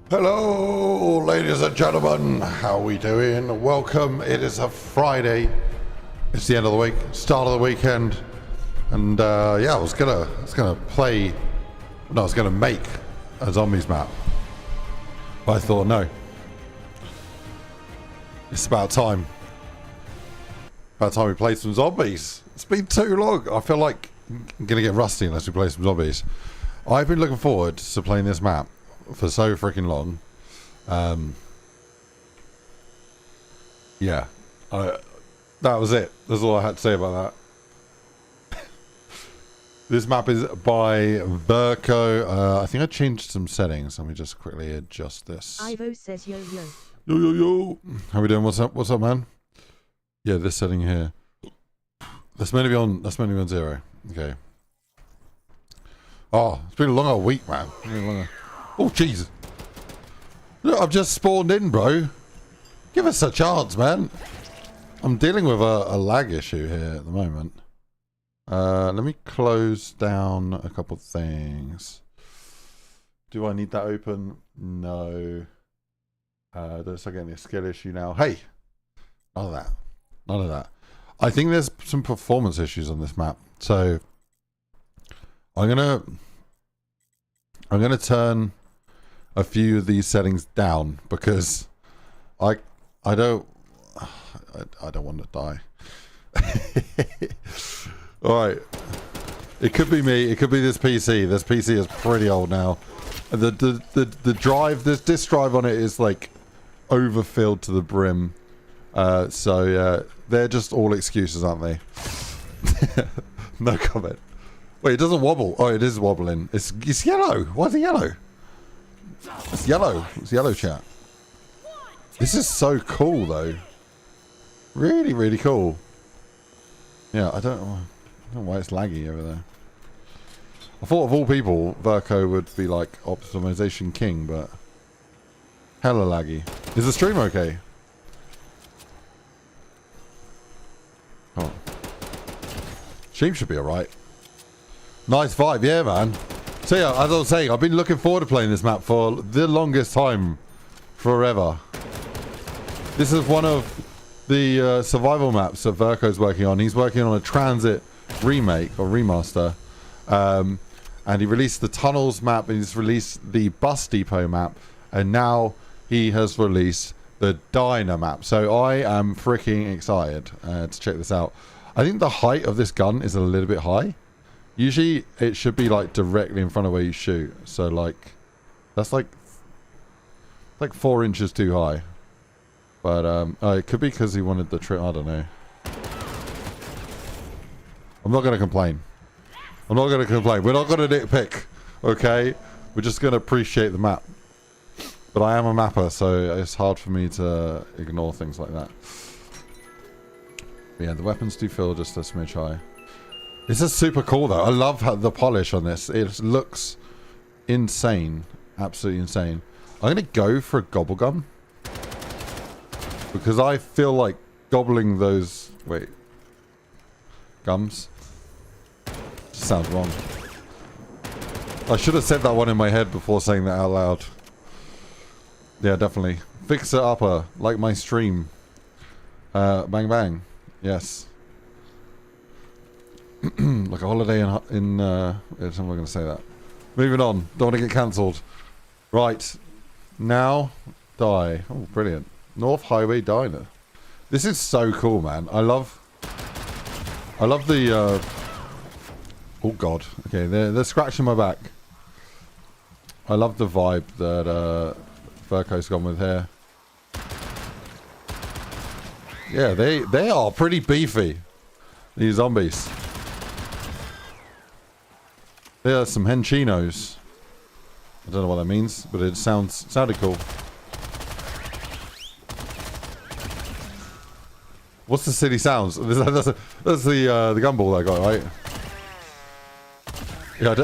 Hello, ladies and gentlemen. How are we doing? Welcome. It is a Friday. It's the end of the week, start of the weekend, and yeah, I was gonna make a zombies map, but I thought no, it's about time. About time we play some zombies. It's been too long. I feel like I'm gonna get rusty unless we play some zombies. I've been looking forward to playing this map for so freaking long. Yeah, that was it. That's all I had to say about that. This map is by Verco. I think I changed some settings. Let me just quickly adjust this. Ivo says yo yo. Yo yo yo. How we doing? What's up? What's up, man? Yeah, this setting here. That's meant to be on. That's meant to be on 0. Okay. Oh, it's been a long old week, man. Oh, jeez. Look, I've just spawned in, bro. Give us a chance, man. I'm dealing with a lag issue here at the moment. Let me close down a couple of things. Do I need that open? No. Don't start getting a skill issue now. Hey! None of that. None of that. I think there's some performance issues on this map. So I'm gonna turn a few of these settings down because I don't want to die. Alright. It could be me, it could be this PC. This PC is pretty old now. The drive, this disk drive on it is like overfilled to the brim. So they're just all excuses, aren't they? No comment. Wait, it doesn't wobble. Oh, it is wobbling. It's yellow. Why is it yellow? It's yellow. It's yellow, chat. This is so cool, though. Really, really cool. Yeah, I don't know why it's laggy over there. I thought of all people, Verco would be like optimization king, but hella laggy. Is the stream okay? Oh. Stream should be alright. Nice vibe, yeah, man. So yeah, as I was saying, I've been looking forward to playing this map for the longest time. Forever. This is one of the survival maps that Verco's working on. He's working on a Transit remake or remaster. And he released the Tunnels map, and he's released the Bus Depot map, and now he has released the Diner map. So I am freaking excited to check this out. I think the height of this gun is a little bit high. Usually it should be like directly in front of where you shoot. So like that's like 4 inches too high. But it could be because he wanted the trip. I don't know. I'm not gonna complain. I'm not gonna complain. We're not gonna nitpick. Okay? We're just gonna appreciate the map. But I am a mapper, so it's hard for me to ignore things like that. But yeah, the weapons do feel just a smidge high. This is super cool though. I love how the polish on this. It looks insane. Absolutely insane. I'm gonna go for a gobble gum. Because I feel like gobbling those... Wait. Gums? Just sounds wrong. I should have said that one in my head before saying that out loud. Yeah, definitely. Fixer upper, like my stream. Bang bang. Yes. Like a holiday in I'm not going to say that. Moving on. Don't want to get cancelled. Right. Now, die. Oh, brilliant. North Highway Diner. This is so cool, man. I love the... Oh, God. Okay, they're scratching my back. I love the vibe that Verco's gone with here. Yeah, they are pretty beefy. These zombies. They are some henchinos. I don't know what that means, but it sounded cool. What's the city sounds? That's the gumball I got, right? Yeah,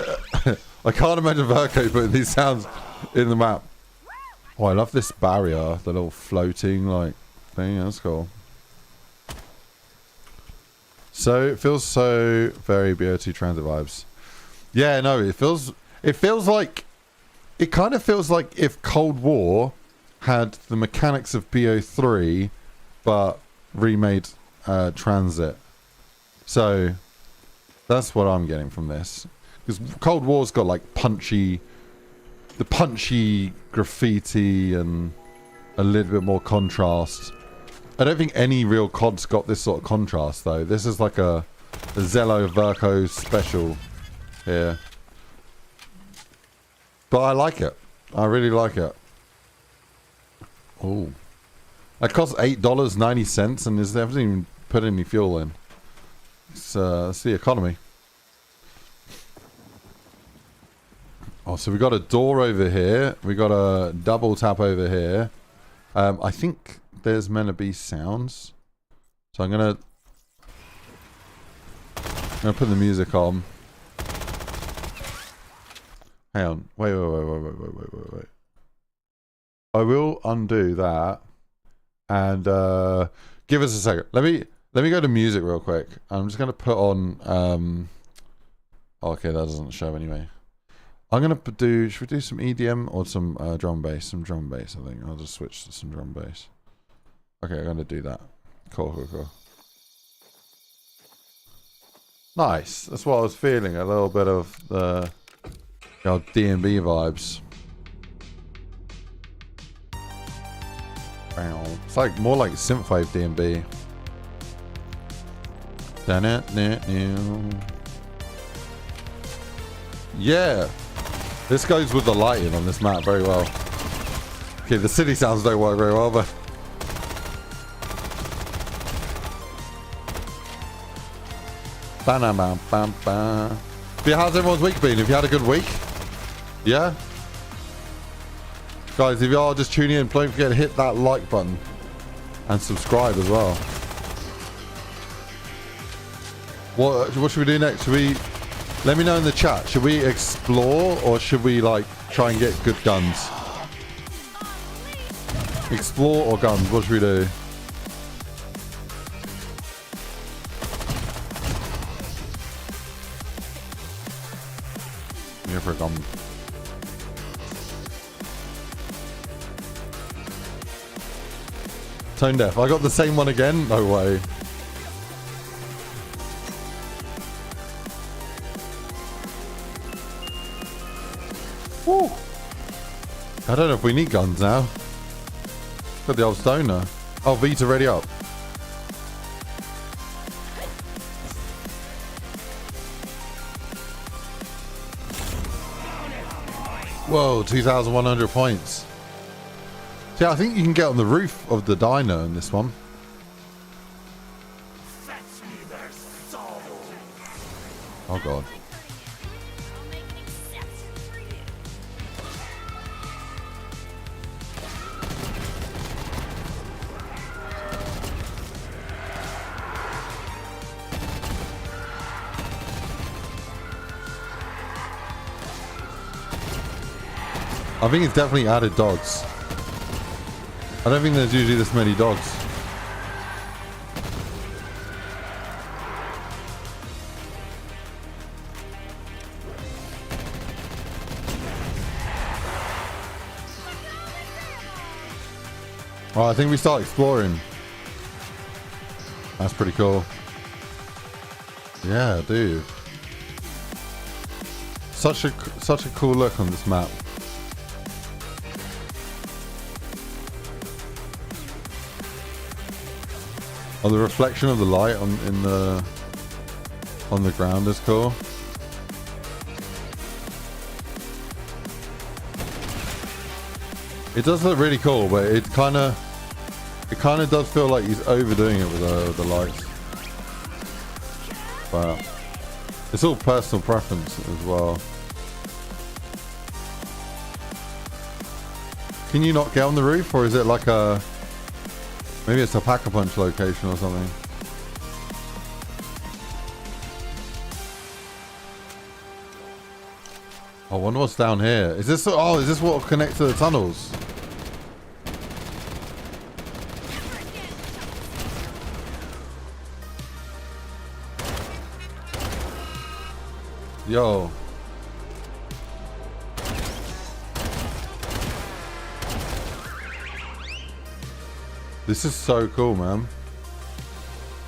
I can't imagine Verco putting these sounds in the map. Oh, I love this barrier, the little floating like thing. That's cool. So it feels so very BOT Transit vibes. Yeah, no, it feels like It kind of feels like if Cold War had the mechanics of BO3, but remade Transit. So that's what I'm getting from this. Because Cold War's got like the punchy graffiti and a little bit more contrast. I don't think any real COD's got this sort of contrast though. This is like a Zello Verco special here. But I like it. I really like it. Oh. That costs $8.90 and is hasn't even put any fuel in. It's the economy. Oh, so we got a door over here. We got a double tap over here. I think there's meant to be sounds. So I'm gonna put the music on. Hang on. Wait. I will undo that and give us a second. Let me go to music real quick. I'm just gonna put on okay, that doesn't show anyway. I'm gonna do, should we do some EDM or some drum bass? Some drum bass, I think. I'll just switch to some drum bass. Okay, I'm gonna do that. Cool. Nice. That's what I was feeling. A little bit of the old D&B vibes. It's like more like synthwave D&B. Yeah. This goes with the lighting on this map very well. Okay, the city sounds don't work very well, but yeah, how's everyone's week been? Have you had a good week? Yeah? Guys, if you are just tuning in, don't forget to hit that like button and subscribe as well. What should we do next? Should we... Let me know in the chat. Should we explore or should we like try and get good guns? Explore or guns? What should we do? Here for a gun. Tone deaf. I got the same one again? No way. Woo. I don't know if we need guns now. Got the old stoner. Oh, Vita ready up. Whoa, 2,100 points. See, I think you can get on the roof of the diner in this one. Oh god. I think it's definitely added dogs. I don't think there's usually this many dogs. Well, I think we start exploring. That's pretty cool. Yeah, dude. Such a cool look on this map. Oh, the reflection of the light on the ground is cool. It does look really cool, but it kind of does feel like he's overdoing it with the lights. But it's all personal preference as well. Can you not get on the roof, or is it like a... Maybe it's a Pack-a-Punch location or something. I wonder what's down here. Is this... Oh, is this what will connect to the tunnels? Yo. This is so cool, man.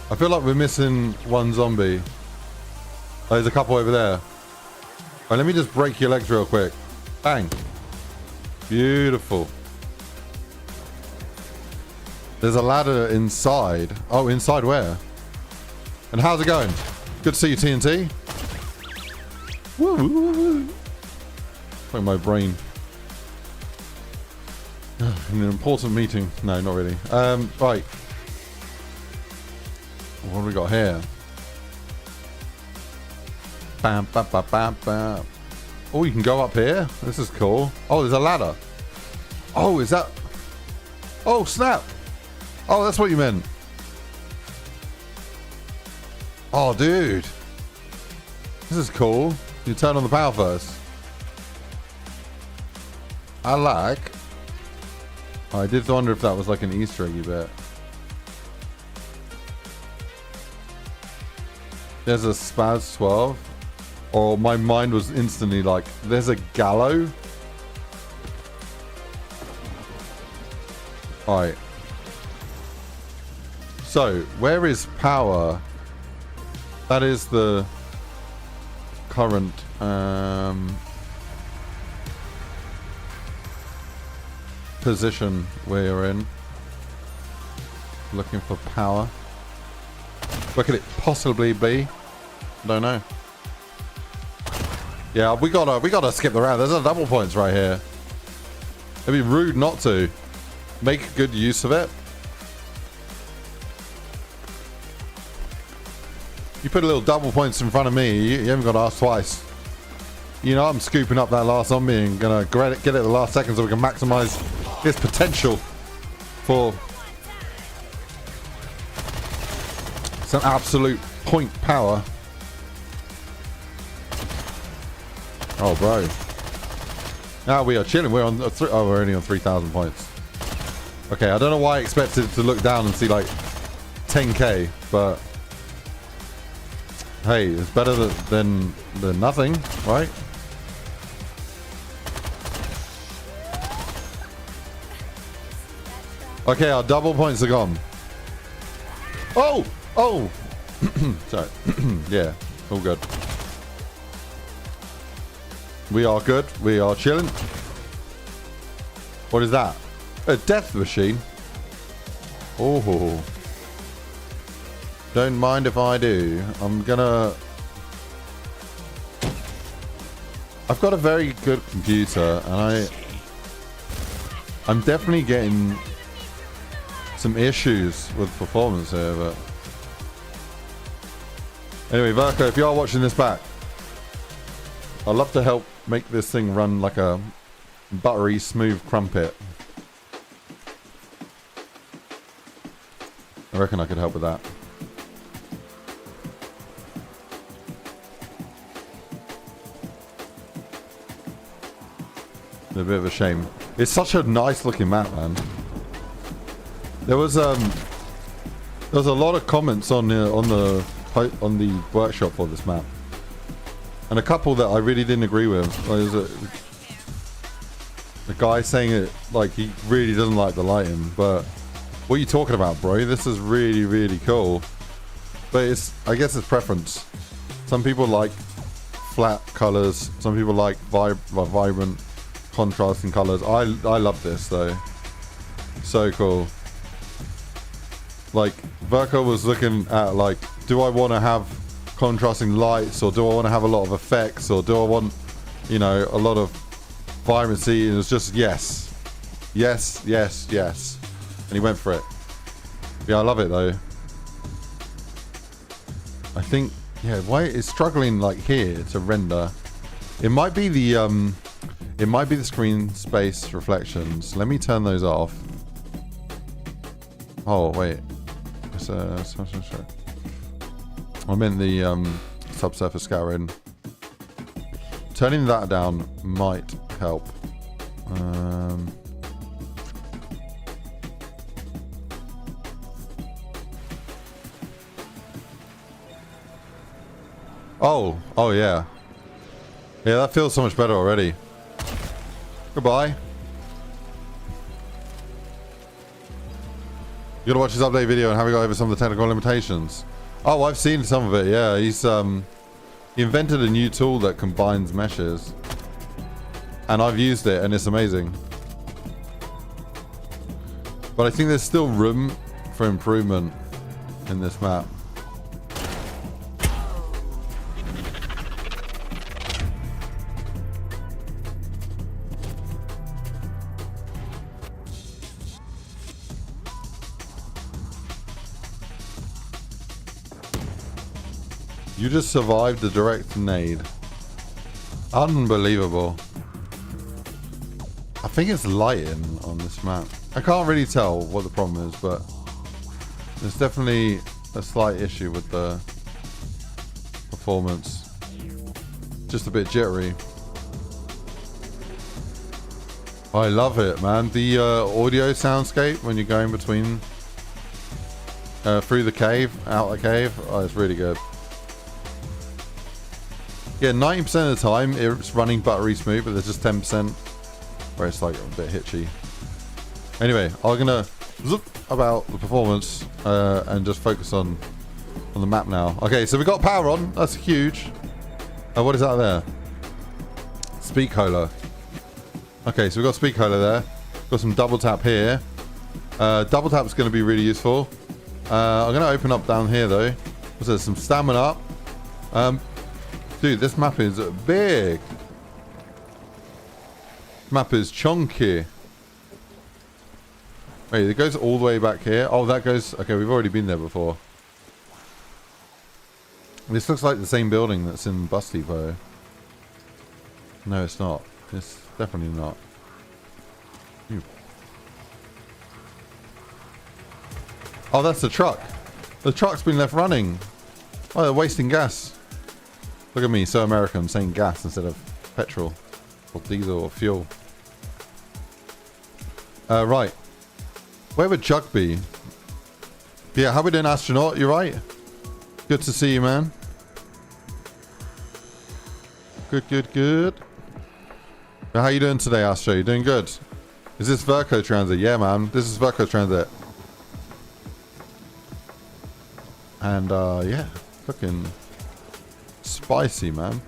I feel like we're missing one zombie. Oh, there's a couple over there. Alright, let me just break your legs real quick. Bang. Beautiful. There's a ladder inside. Oh, inside where? And how's it going? Good to see you, TNT. Woo, woo, woo, woo. Like my brain. In an important meeting. No, not really. Right. What do we got here? Bam, bam, bam, bam, bam. Oh, you can go up here? This is cool. Oh, there's a ladder. Oh, is that... Oh, snap. Oh, that's what you meant. Oh, dude. This is cool. You turn on the power first. I like... Oh, I did wonder if that was like an Easter eggy bit. There's a Spaz 12. Or my mind was instantly like, there's a Gallo. Alright. So, where is power? That is the current position we're in. Looking for power. Where could it possibly be? Don't know. Yeah, we gotta skip the round. There's a double points right here. It'd be rude not to. Make good use of it. You put a little double points in front of me, you haven't got to ask twice. You know I'm scooping up that last zombie and gonna get it the last second so we can maximize his potential for some absolute point power. Oh, bro. Now we are chilling. We're on. Oh, we're only on 3,000 points. Okay, I don't know why I expected to look down and see like 10k, but hey, it's better than nothing, right? Okay, our double points are gone. Oh, oh. Sorry. Yeah, all good. We are good. We are chilling. What is that? A death machine? Oh. Don't mind if I do. I've got a very good computer and I'm definitely getting some issues with performance here, but anyway, Verco, if you are watching this back, I'd love to help make this thing run like a buttery smooth crumpet. I reckon I could help with that. It's a bit of a shame. It's such a nice looking map, man. There was a lot of comments on the workshop for this map. And a couple that I really didn't agree with. There's a guy saying it like he really doesn't like the lighting, but what are you talking about, bro? This is really, really cool. But I guess it's preference. Some people like flat colors. Some people like vibrant, contrasting colors. I love this though. So cool. Like Verco was looking at like, do I want to have contrasting lights, or do I want to have a lot of effects, or do I want, you know, a lot of vibrancy? And it's just yes, yes, yes, yes, and he went for it. Yeah, I love it though. I think, yeah, why it's struggling like here to render. It might be the screen space reflections. Let me turn those off. Oh wait, it's I'm in the subsurface scattering. Turning that down might help. Oh yeah. Yeah, that feels so much better already. Goodbye. You gotta watch his update video and have a go over some of the technical limitations. Oh, I've seen some of it, yeah. He invented a new tool that combines meshes. And I've used it and it's amazing. But I think there's still room for improvement in this map. You just survived the direct nade. Unbelievable. I think it's lighting on this map. I can't really tell what the problem is, but there's definitely a slight issue with the performance. Just a bit jittery. I love it, man. The audio soundscape when you're going between through the cave, out the cave, oh, it's really good. Yeah, 90% of the time it's running buttery smooth, but there's just 10% where it's like a bit hitchy. Anyway, I'm gonna zoop about the performance and just focus on the map now. Okay, so we got power on. That's huge. What is that there? Speed cola. Okay, so we've got speed cola there. Got some double tap here. Double tap is going to be really useful. I'm going to open up down here though. So there's some stamina up. Dude, this map is big. Map is chunky. Wait, it goes all the way back here. Oh, that goes... Okay, we've already been there before. This looks like the same building that's in Bus Depot. No, it's not. It's definitely not. Ooh. Oh, that's the truck. The truck's been left running. Oh, they're wasting gas. Look at me, so American, saying gas instead of petrol or diesel or fuel. Right. Where would Chuck be? Yeah, how we doing, astronaut? You right? Good to see you, man. Good, good, good. How you doing today, Astro? You doing good? Is this Verco Transit? Yeah, man. This is Verco Transit. And, yeah. Looking spicy, man.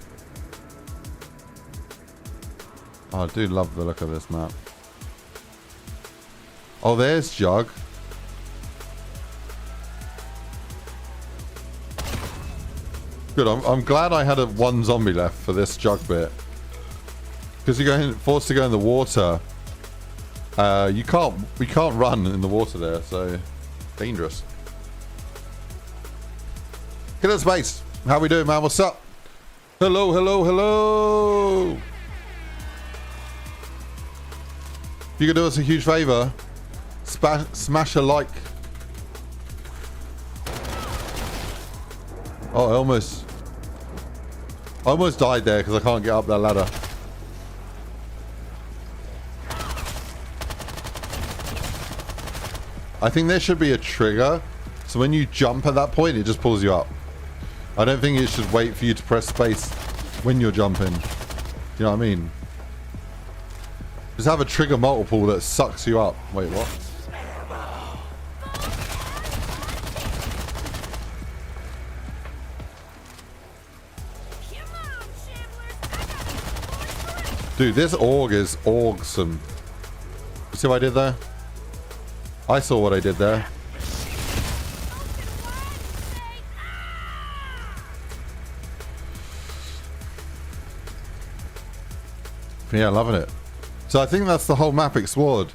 Oh, I do love the look of this map. Oh, there's Jug. Good. I'm glad I had one zombie left for this Jug bit. Because you're forced to go in the water. We can't run in the water there, so dangerous. Killer Space, how we doing, man? What's up? Hello, hello, hello. If you could do us a huge favor, smash a like. Oh, I almost died there because I can't get up that ladder. I think there should be a trigger, so when you jump at that point, it just pulls you up. I don't think it should wait for you to press space when you're jumping. You know what I mean? Just have a trigger multiple that sucks you up. Wait, what? Dude, this org is awesome. You see what I did there? I saw what I did there. Yeah, loving it. So I think that's the whole map explored.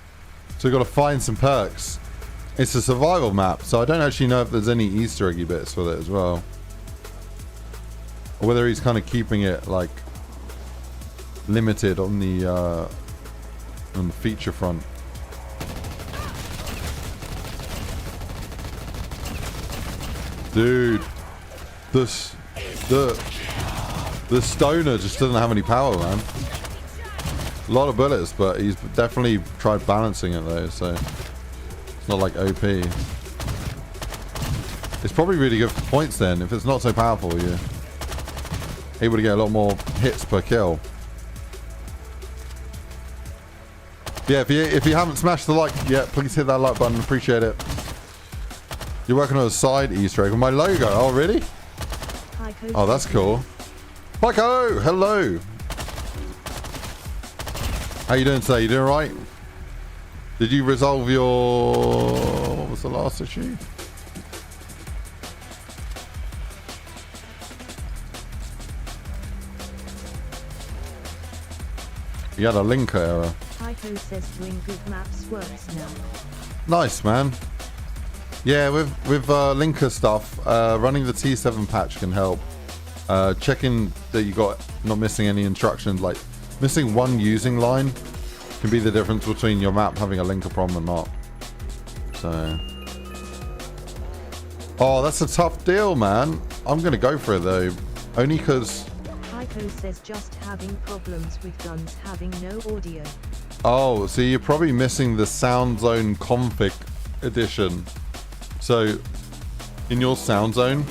So we've got to find some perks. It's a survival map, so I don't actually know if there's any Easter eggy bits with it as well. Or whether he's kind of keeping it like limited on the feature front. Dude, the stoner just doesn't have any power, man. A lot of bullets, but he's definitely tried balancing it though, so it's not like OP. It's probably really good for points then. If it's not so powerful, you're able to get a lot more hits per kill. Yeah, if you haven't smashed the like yet, please hit that like button. Appreciate it. You're working on a side Easter egg with my logo. Oh, really? Oh, that's cool. Pico, hello. How you doing today? You doing all right? Did you resolve your... What was the last issue? You had a linker error. Pico says doing good maps works now. Nice, man. Yeah, with linker stuff, running the T7 patch can help. Checking that you got not missing any instructions, like missing one using line can be the difference between your map having a linker problem or not. So, oh, that's a tough deal, man. I'm gonna go for it though, only because Pico says just having problems with guns having no audio. Oh, so you're probably missing the Sound Zone config edition. So, in your Sound Zone,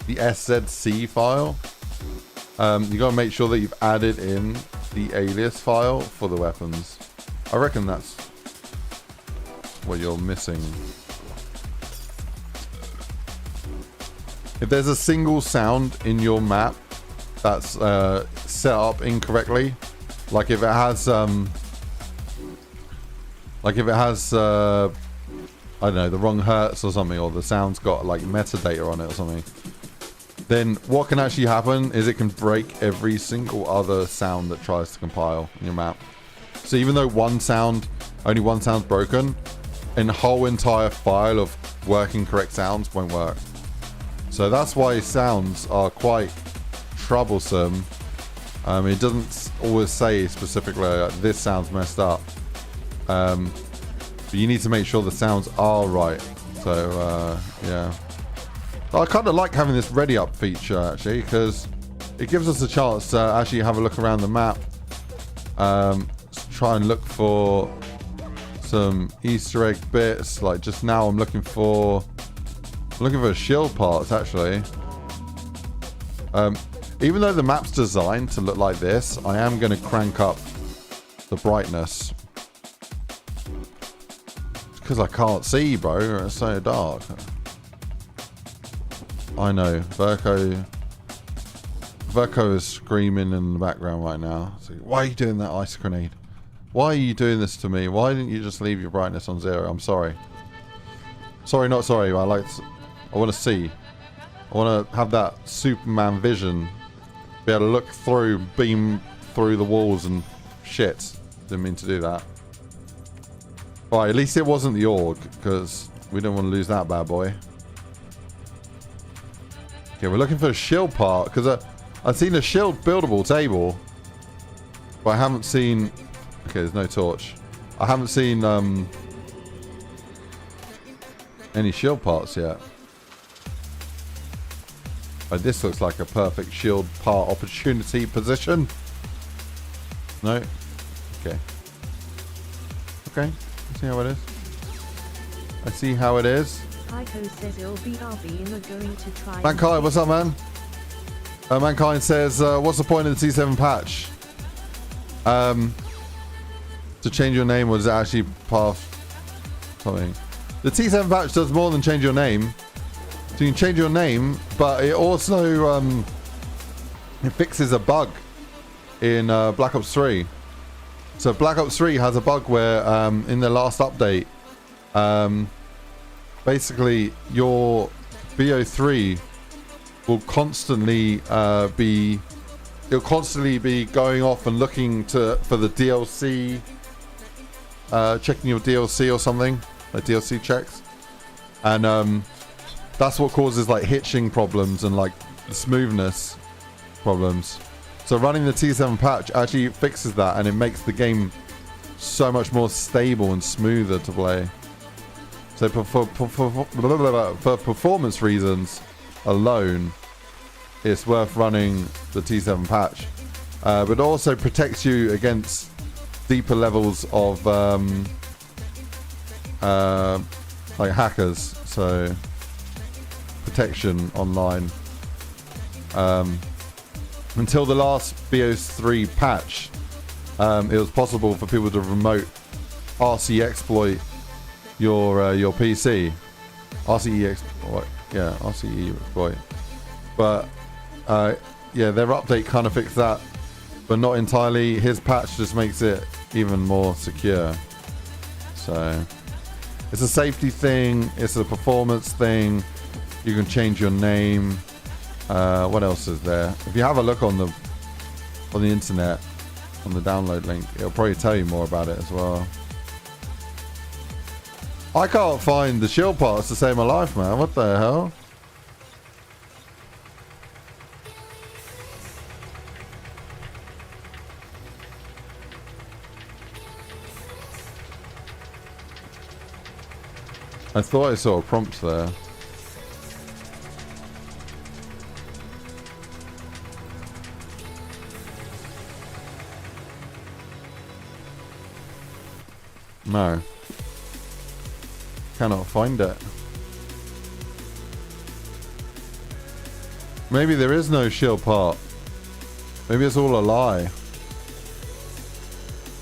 the SZC file, you gotta make sure that you've added in the alias file for the weapons. I reckon that's what you're missing. If there's a single sound in your map that's set up incorrectly, like if it has I don't know, the wrong hertz or something, or the sound's got like metadata on it or something, then what can actually happen is it can break every single other sound that tries to compile in your map. So even though only one sound's broken, a whole entire file of working correct sounds won't work. So that's why sounds are quite troublesome. It doesn't always say specifically this sound's messed up. But you need to make sure the sounds are right. So yeah, I kind of like having this ready up feature actually, because it gives us a chance to actually have a look around the map, try and look for some Easter egg bits. Like just now I'm looking for shield parts actually. Even though the map's designed to look like this, I am going to crank up the brightness. Because I can't see, bro. It's so dark. I know. Verco is screaming in the background right now. So, why are you doing that ice grenade? Why are you doing this to me? Why didn't you just leave your brightness on 0? I'm sorry. Sorry, not sorry. I want to see. I want to have that Superman vision. Be able to look through, beam through the walls and shit. Didn't mean to do that. Alright, at least it wasn't the org, because we don't want to lose that bad boy. Okay, we're looking for a shield part, because I've seen a shield buildable table, but I haven't seen... Okay, there's no torch. I haven't seen any shield parts yet. Oh, this looks like a perfect shield part opportunity position. No? Okay. Okay. See how it is. I see how it is. Pico says it'll be RB and we're going to try. Mankind, what's up, man? Mankind says, what's the point of the T7 patch? To change your name, or does it actually pass something? The T7 patch does more than change your name. So you can change your name, but it also it fixes a bug in Black Ops 3. So Black Ops 3 has a bug where in the last update, basically your BO3 will constantly be going off and looking for the DLC, checking your DLC or something, like DLC checks, and that's what causes like hitching problems and like smoothness problems. So running the T7 patch actually fixes that, and it makes the game so much more stable and smoother to play. So for performance reasons alone, it's worth running the T7 patch. But it also protects you against deeper levels of like hackers. So protection online. Until the last BO3 patch, it was possible for people to remote RC exploit your PC. RCE exploit. Yeah, RCE exploit. But yeah, their update kind of fixed that, but not entirely. His patch just makes it even more secure. So it's a safety thing. It's a performance thing. You can change your name. What else is there? If you have a look on the internet, on the download link, it'll probably tell you more about it as well. I can't find the shield parts to save my life, man. What the hell? I thought I saw a prompt there. No. Cannot find it. Maybe there is no shield part. Maybe it's all a lie.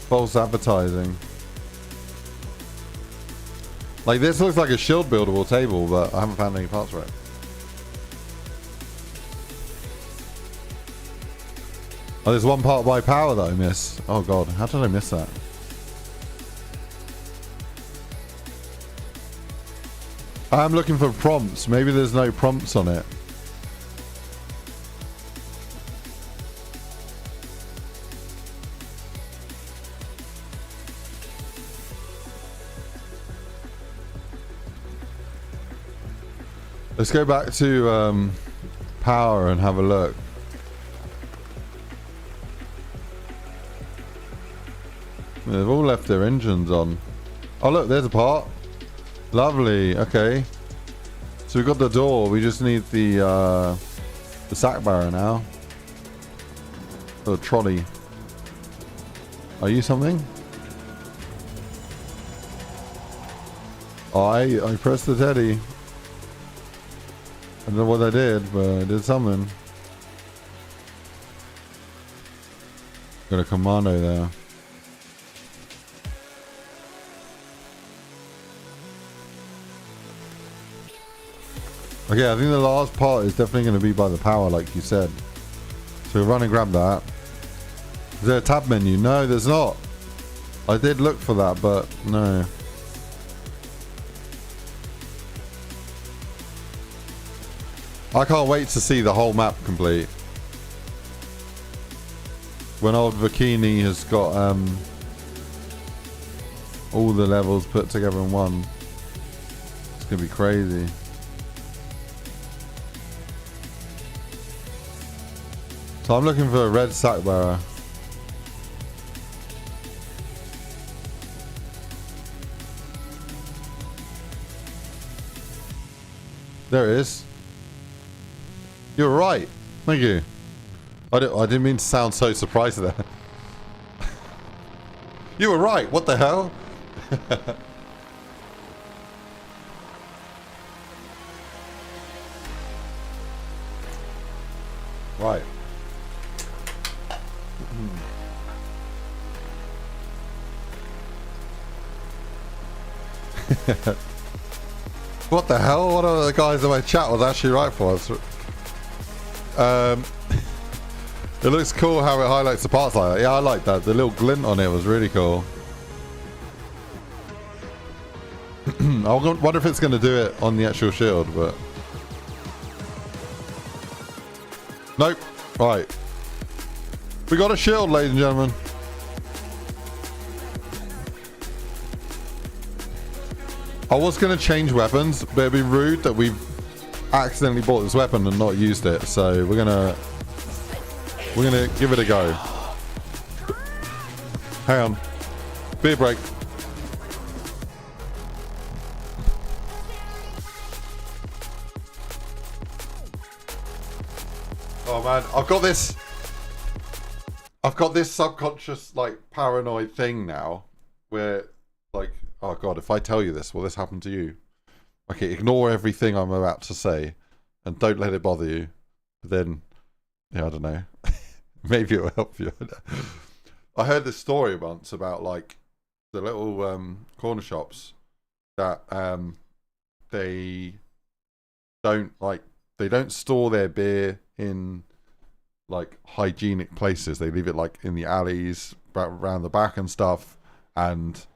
False advertising. Like, this looks like a shield buildable table, but I haven't found any parts for it. Oh, there's one part by power that I missed. Oh god, how did I miss that? I'm looking for prompts. Maybe there's no prompts on it. Let's go back to power and have a look. They've all left their engines on. Oh look, there's a part. Lovely. Okay. So we've got the door. We just need the sack barrow now. Or the trolley. Are you something? I pressed the teddy. I don't know what I did, but I did something. Got a commando there. Okay, I think the last part is definitely going to be by the power, like you said. So we'll run and grab that. Is there a tab menu? No, there's not. I did look for that, but no. I can't wait to see the whole map complete. When old Bikini has got all the levels put together in one. It's going to be crazy. So I'm looking for a red sack barrow. There it is. You're right. Thank you. I didn't mean to sound so surprised there. You were right. What the hell? Right. What the hell? One of the guys in my chat was actually right for us. It looks cool how it highlights the parts like that. Yeah, I like that. The little glint on it was really cool. I wonder if it's going to do it on the actual shield, but... Nope. Right. We got a shield, ladies and gentlemen. I was going to change weapons, but it'd be rude that we've accidentally bought this weapon and not used it. So we're gonna give it a go. Hang on. Beer break. Oh man, I've got this subconscious like paranoid thing now where like, oh god, if I tell you this, will this happen to you? Okay, ignore everything I'm about to say and don't let it bother you. But then, yeah, I don't know. Maybe it'll help you. I heard this story once about like the little corner shops that they don't store their beer in like hygienic places. They leave it like in the alleys around the back and stuff, and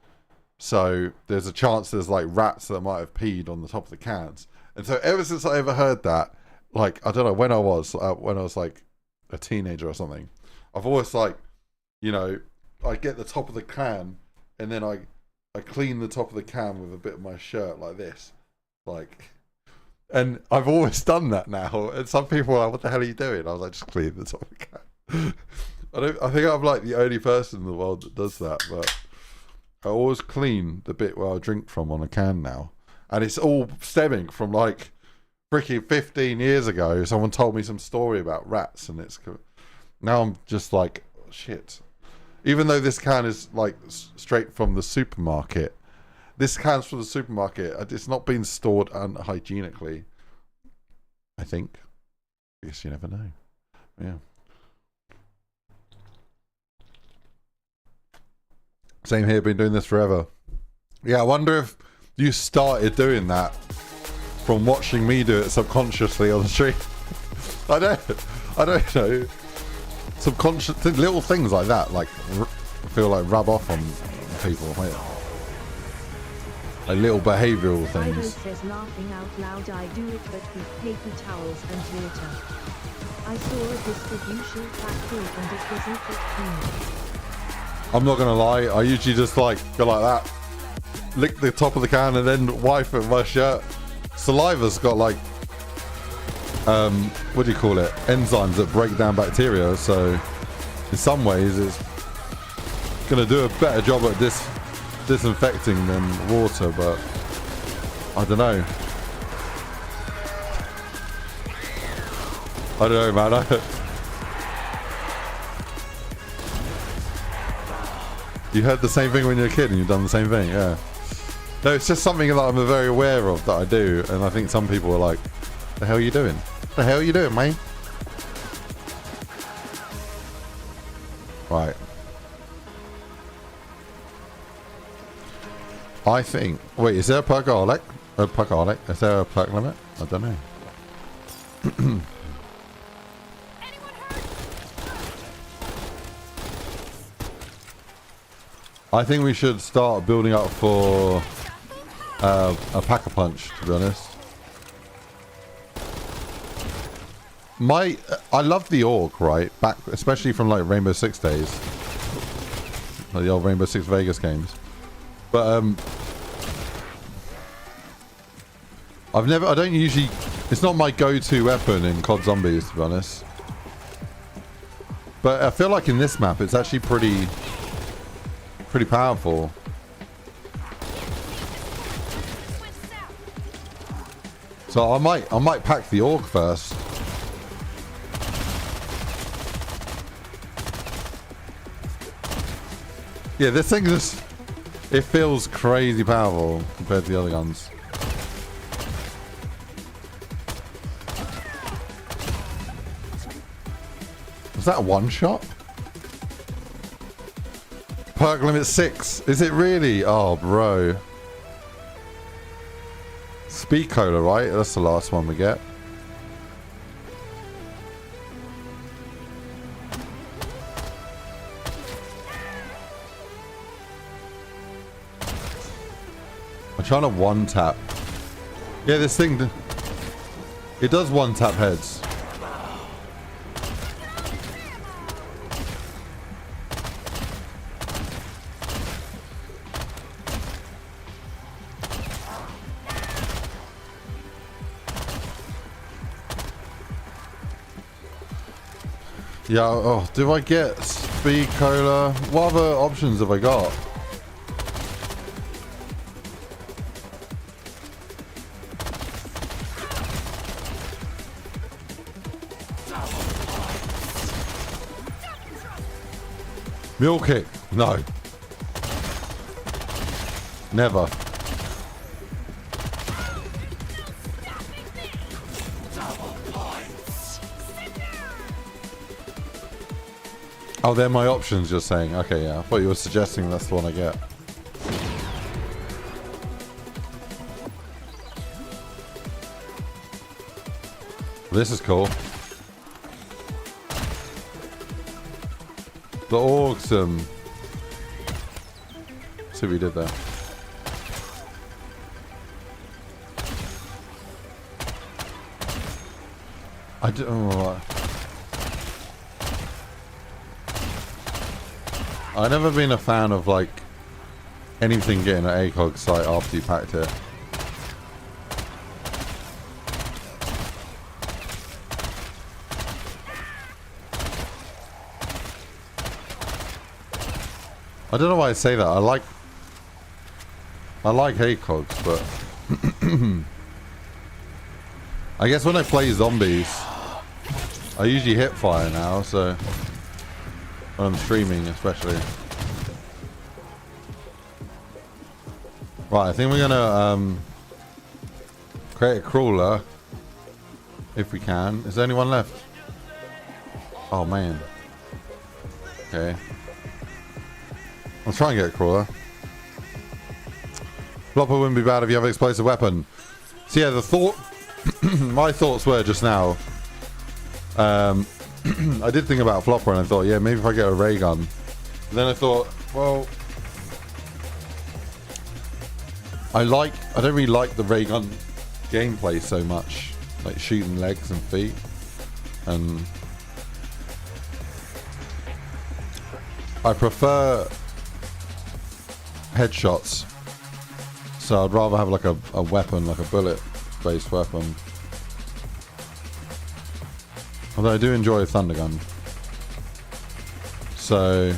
so there's a chance there's like rats that might have peed on the top of the cans. And so ever since I ever heard that, like, I don't know when I was like a teenager or something, I've always like, you know, I get the top of the can and then I clean the top of the can with a bit of my shirt like this, like, and I've always done that now. And some people are like, "What the hell are you doing?" I was like, "Just clean the top of the can." I think I'm like the only person in the world that does that, but I always clean the bit where I drink from on a can now, and it's all stemming from like freaking 15 years ago. Someone told me some story about rats, and it's now I'm just like, shit. Even though this can is like straight from the supermarket, this can's from the supermarket. It's not been stored unhygienically, I think. I guess you never know. Yeah. Same here, been doing this forever. Yeah, I wonder if you started doing that from watching me do it subconsciously on the street. I don't know. Subconscious little things like that, like feel like rub off on people. Like little behavioural Ivo things. says, laughing out loud, I do it but with paper towels and water. I saw a distribution factory and it wasn't that clean. I'm not gonna lie, I usually just like go like that, lick the top of the can and then wipe it with my shirt. Saliva's got like what do you call it, enzymes that break down bacteria, so in some ways it's gonna do a better job at disinfecting than water, but I don't know. I don't know, man. You heard the same thing when you were a kid and you've done the same thing, yeah. No, it's just something that I'm very aware of that I do, and I think some people are like, the hell are you doing? The hell are you doing, mate? Right. I think... Wait, is there a perkaholic? A perkaholic? Is there a perk limit? I don't know. I think we should start building up for a pack-a-punch, to be honest. I love the orc, right? Back, especially from like Rainbow Six days, like the old Rainbow Six Vegas games. But I don't usually. It's not my go-to weapon in COD Zombies, to be honest. But I feel like in this map, it's actually pretty powerful. So I might pack the orc first. Yeah, this thing just, it feels crazy powerful compared to the other guns. Was that a one shot? Perk limit 6. Is it really? Oh, bro. Speed cola, right? That's the last one we get. I'm trying to one tap. Yeah, this thing, it does one tap heads. Yeah, oh, do I get speed cola? What other options have I got? Mule kick? No. Never. Oh, they're my options, you're saying. Okay, yeah. I thought you were suggesting that's the one I get. This is cool. The awesome. See what we did there. I don't know. I've never been a fan of like anything getting an ACOG site after you packed it. I don't know why I say that. I like ACOGs, but I guess when I play zombies, I usually hit fire now, so when I'm streaming especially. Right, I think we're gonna create a crawler if we can. Is there anyone left? Oh man. Okay. I'll try and get a crawler. Flopper wouldn't be bad if you have an explosive weapon. So yeah, the thought, my thoughts were just now, I did think about Flopper and I thought, yeah, maybe if I get a ray gun. And then I thought, well, I don't really like the ray gun gameplay so much, like shooting legs and feet, and I prefer headshots, so I'd rather have like a weapon, like a bullet-based weapon. Although I do enjoy a thunder gun. So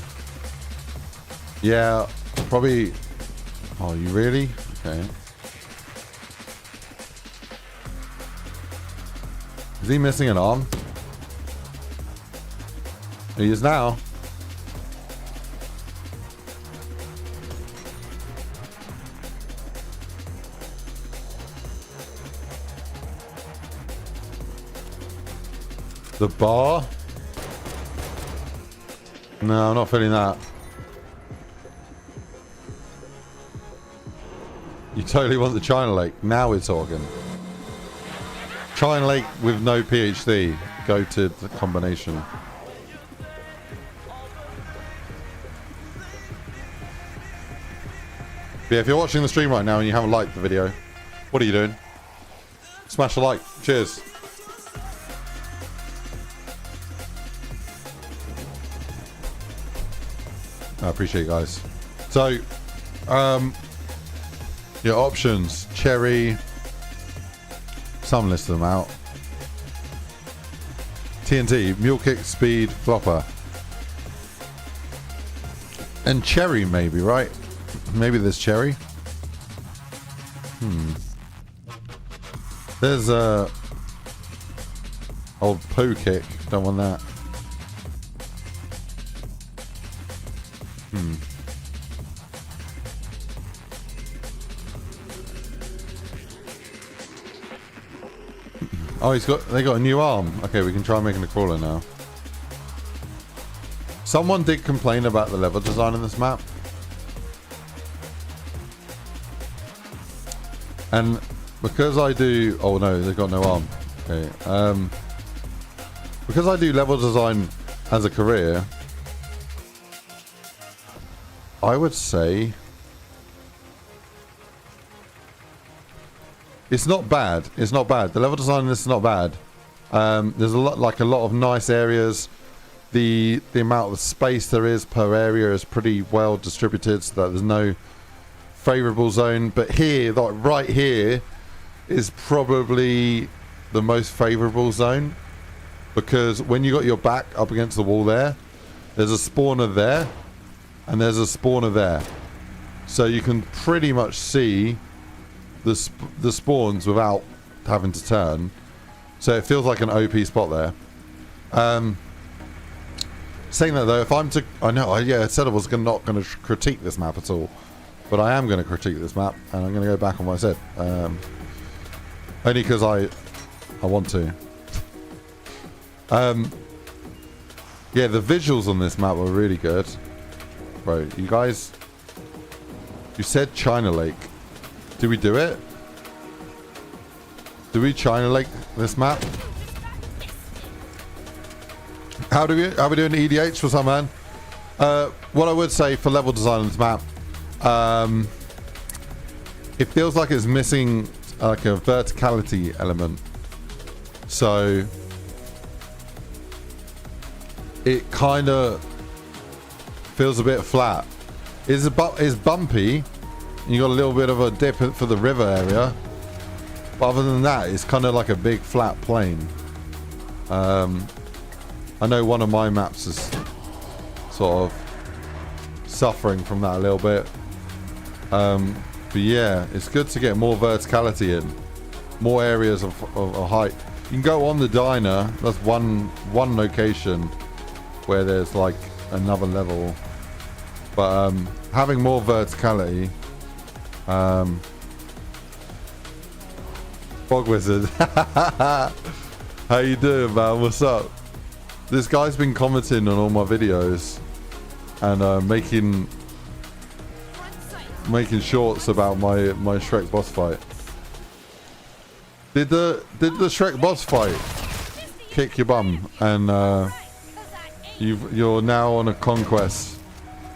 yeah, probably. Oh, you really? Okay. Is he missing an arm? He is now. The bar? No, I'm not feeling that. You totally want the China Lake. Now we're talking. China Lake with no PhD. Go to the combination. But yeah, if you're watching the stream right now and you haven't liked the video, what are you doing? Smash a like. Cheers. I appreciate it, guys. So, your options: cherry. Some list them out. TNT, mule kick, speed, flopper, and cherry. Maybe, right? Maybe there's cherry. There's a old poo kick. Don't want that. Oh, they got a new arm. Okay, we can try making a crawler now. Someone did complain about the level design in this map. And because I do... Oh no, they've got no arm. Okay. Because I do level design as a career, I would say it's not bad. It's not bad. The level design in this is not bad. There's a lot of nice areas. The amount of space there is per area is pretty well distributed, so that there's no favorable zone. But here, like right here, is probably the most favorable zone, because when you got your back up against the wall there, there's a spawner there, and there's a spawner there, so you can pretty much see the spawns without having to turn. So it feels like an OP spot there. Saying that though, if I'm to... I said I was not going to critique this map at all, but I am going to critique this map, and I'm going to go back on what I said. Only because I want to. Yeah, the visuals on this map were really good. Bro, you guys... You said China Lake. Did we do it? Do we China Lake this map? How we doing EDH? What's up, man? What I would say for level design on this map, it feels like it's missing like a verticality element. So it kind of feels a bit flat. It's bumpy. You got a little bit of a dip for the river area, but other than that, it's kind of like a big flat plain. I know one of my maps is sort of suffering from that a little bit. But yeah, it's good to get more verticality in, more areas of height. You can go on the diner. That's one location where there's like another level, but having more verticality. Fog Wizard, how you doing, man? What's up? This guy's been commenting on all my videos and making shorts about my Shrek boss fight. Did the Shrek boss fight kick your bum and you're now on a conquest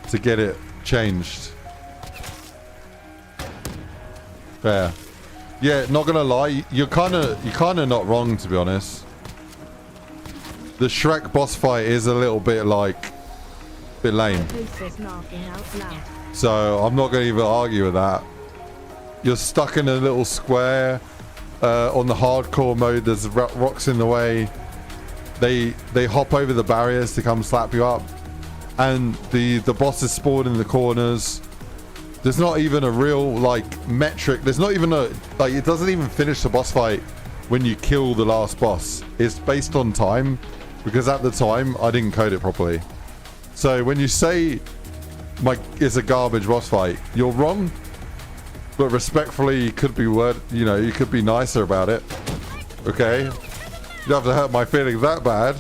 to get it changed? Fair. Yeah, not gonna lie, you're kind of not wrong, to be honest. The Shrek boss fight is a little bit lame. So I'm not gonna even argue with that. You're stuck in a little square. On the hardcore mode, there's rocks in the way. They hop over the barriers to come slap you up, and the bosses spawn in the corners. There's not even a real like metric. There's not even a like. It doesn't even finish the boss fight when you kill the last boss. It's based on time, because at the time I didn't code it properly. So when you say it's a garbage boss fight, you're wrong. But respectfully, you could be you could be nicer about it. Okay, you don't have to hurt my feelings that bad.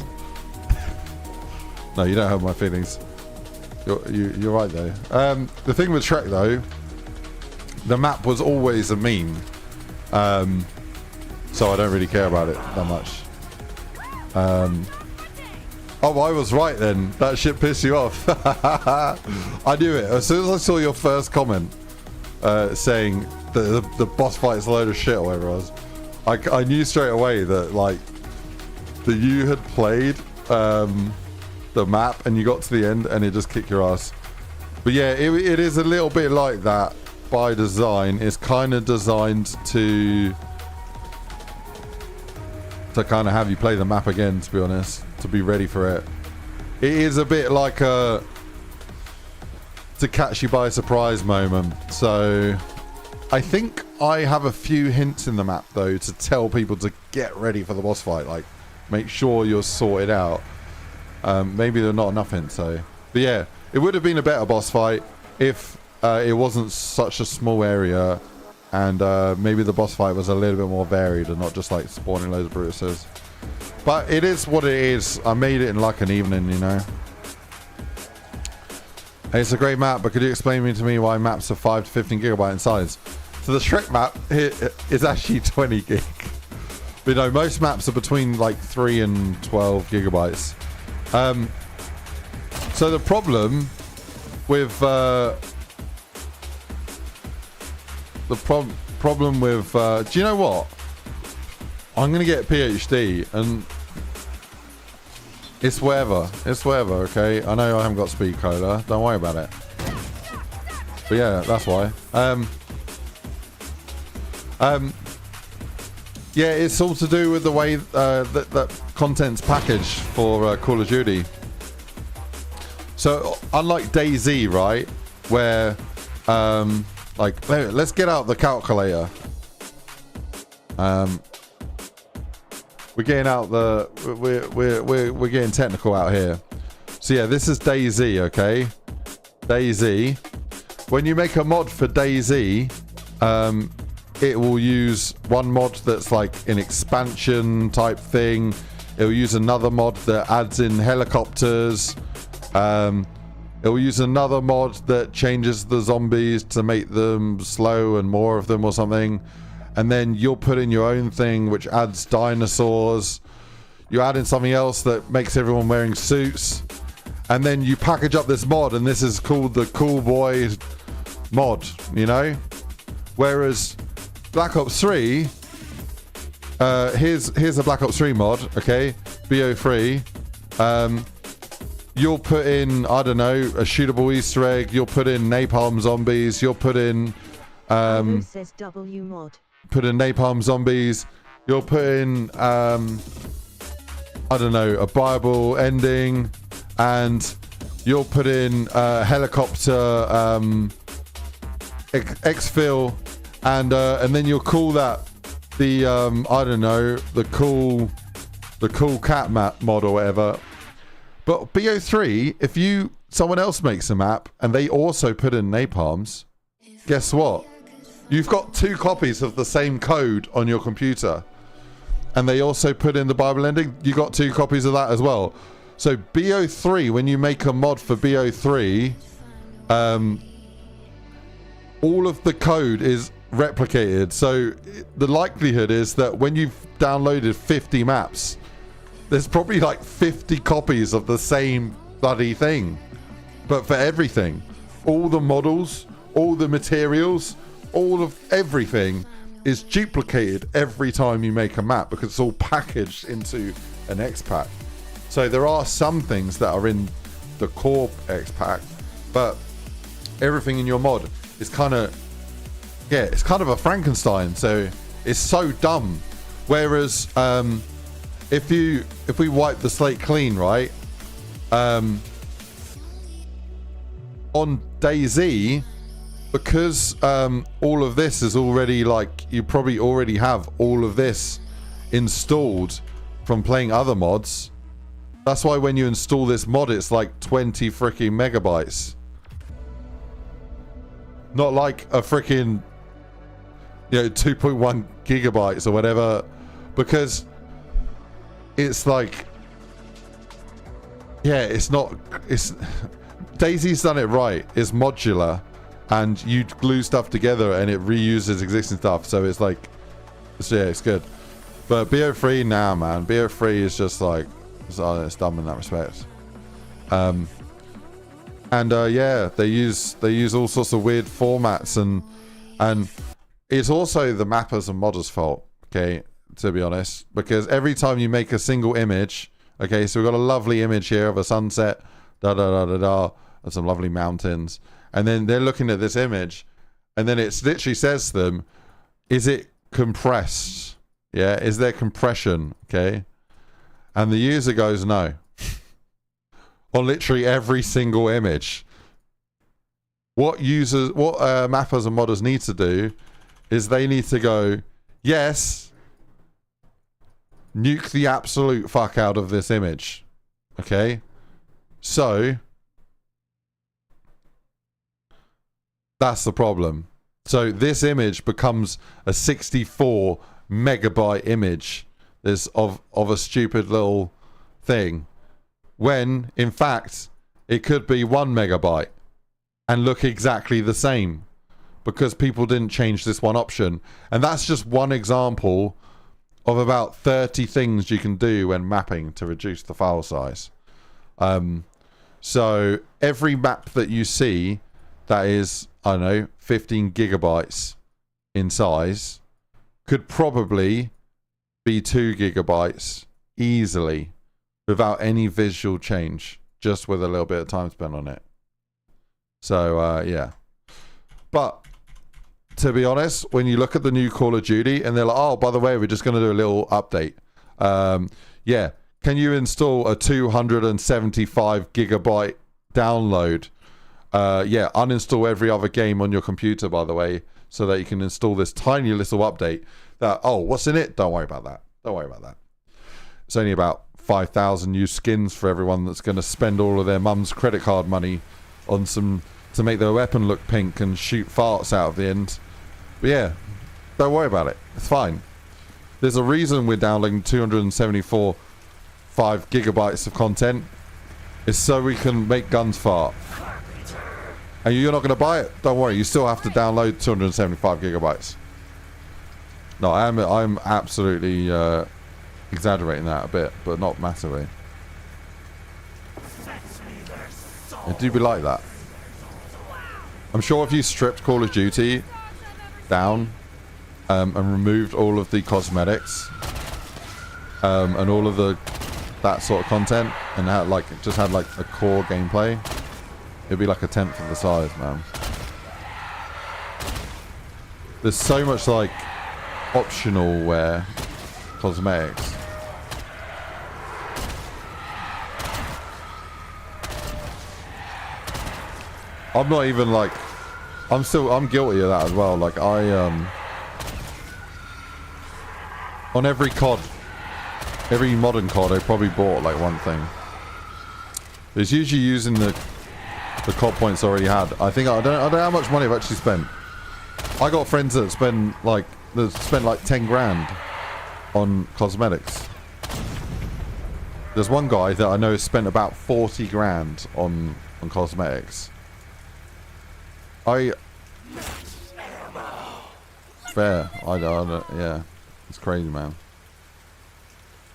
No, you don't hurt my feelings. You're right though. The thing with Shrek though, the map was always a meme, so I don't really care about it that much. Oh, I was right then. That shit pissed you off. I knew it as soon as I saw your first comment saying the boss fight is a load of shit or whatever it was. I knew straight away that that you had played the map and you got to the end and it just kicked your ass. But yeah, it is a little bit like that by design. It's kind of designed to kind of have you play the map again, to be honest, to be ready for it. It is a bit like to catch you by surprise moment. So I think I have a few hints in the map though to tell people to get ready for the boss fight, like make sure you're sorted out. Maybe they're not enough hints though. But yeah, it would have been a better boss fight if it wasn't such a small area, and maybe the boss fight was a little bit more varied and not just like spawning loads of Brutuses. But it is what it is. I made it in like an evening, you know. It's a great map, but could you explain to me why maps are 5 to 15 gigabyte in size? So the Shrek map is actually 20 gig. But no, most maps are between like 3 and 12 gigabytes. So the problem with do you know what? I'm gonna get a PhD and it's whatever. It's whatever, okay? I know I haven't got speed cola. Don't worry about it. But yeah, that's why. Yeah, it's all to do with the way that content's packaged for Call of Duty. So unlike DayZ, right, where like let's get out the calculator. We're getting out we're getting technical out here. So yeah, this is DayZ, okay? DayZ. When you make a mod for DayZ, it will use one mod that's like an expansion type thing. It will use another mod that adds in helicopters. It will use another mod that changes the zombies to make them slow and more of them or something. And then you'll put in your own thing which adds dinosaurs. You add in something else that makes everyone wearing suits. And then you package up this mod, and this is called the Cowboy mod, you know? Whereas Black Ops 3, here's a Black Ops 3 mod, okay? BO3. You'll put in, I don't know, a shootable Easter egg. You'll put in napalm zombies. You'll put in, says W mod. put in napalm zombies. You'll put in, I don't know, a Bible ending, and you'll put in helicopter exfil, and then you'll call that the I don't know, the cool cat map mod or whatever. But BO3, if someone else makes a map and they also put in napalms, guess what? You've got 2 copies of the same code on your computer, and they also put in the Bible ending. You got 2 copies of that as well. So BO3, when you make a mod for BO3, all of the code is replicated. So the likelihood is that when you've downloaded 50 maps, there's probably like 50 copies of the same bloody thing. But for everything, all the models, all the materials, all of everything is duplicated every time you make a map, because it's all packaged into an X-Pack. So there are some things that are in the core X-Pack, but everything in your mod is kind of, yeah, it's kind of a Frankenstein. So it's so dumb. Whereas if we wipe the slate clean, right, on DayZ, because all of this is already, like, you probably already have all of this installed from playing other mods. That's why when you install this mod, it's like 20 freaking megabytes. Not like a freaking, 2.1 gigabytes or whatever, because it's like, yeah, it's DayZ's done it right. It's modular, and you glue stuff together and it reuses existing stuff. So it's like, yeah, it's good. But BO3, nah, man. BO3 is just like, it's dumb in that respect. Yeah, they use all sorts of weird formats, and it's also the mappers and modders' fault, okay, to be honest, because every time you make a single image, okay, so we've got a lovely image here of a sunset, and some lovely mountains, and then they're looking at this image, and then it literally says to them, is it compressed? Yeah, is there compression? Okay, and the user goes no. On literally every single image. What mappers and modders need to do is they need to go, yes, nuke the absolute fuck out of this image. Okay? So, that's the problem. So this image becomes a 64 megabyte image of a stupid little thing, when in fact it could be 1 megabyte and look exactly the same, because people didn't change this one option. And that's just one example of about 30 things you can do when mapping to reduce the file size. So every map that you see that is, I don't know, 15 gigabytes in size could probably be 2 gigabytes easily, without any visual change, just with a little bit of time spent on it. So, yeah. But, to be honest, when you look at the new Call of Duty, and they're like, oh, by the way, we're just going to do a little update. Yeah, can you install a 275 gigabyte download? Yeah, uninstall every other game on your computer, by the way, so that you can install this tiny little update. That, oh, what's in it? Don't worry about that. Don't worry about that. It's only about 5,000 new skins for everyone that's going to spend all of their mum's credit card money on some to make their weapon look pink and shoot farts out of the end. But yeah, don't worry about it. It's fine. There's a reason we're downloading 274 5 gigabytes of content. It's so we can make guns fart. And you're not going to buy it? Don't worry. You still have to download 275 gigabytes. No, I'm absolutely exaggerating that a bit, but not massively. It do be like that. I'm sure if you stripped Call of Duty down and removed all of the cosmetics and all of that sort of content and had like just had like a core gameplay, it'd be like a tenth of the size, man. There's so much like optional wear cosmetics. I'm not even like, I'm guilty of that as well. Like on every COD, every modern COD, I probably bought like one thing. It's usually using the COD points I already had. I don't know how much money I've actually spent. I got friends that spend like 10 grand on cosmetics. There's one guy that I know has spent about 40 grand on cosmetics. Fair. I don't, yeah. It's crazy, man.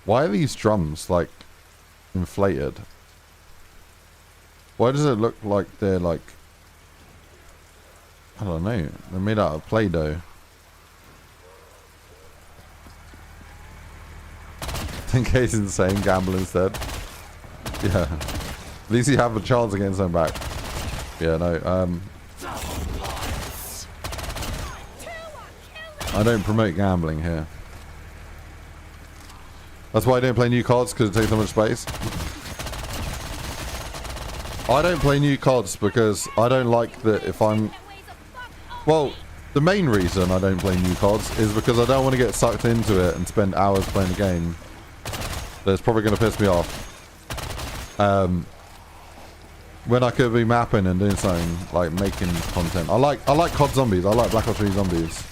Why are these drums, like, inflated? Why does it look like they're, like... I don't know. They're made out of Play-Doh. $10K's insane. Gamble instead. Yeah. At least you have a chance of getting something back. Yeah, no. I don't promote gambling here. That's why I don't play new CODs, because it takes so much space. I don't play new CODs because I don't like that if I'm... Well, the main reason I don't play new CODs is because I don't want to get sucked into it and spend hours playing the game. That's probably going to piss me off. When I could be mapping and doing something, like making content. I like COD Zombies. I like Black Ops 3 Zombies.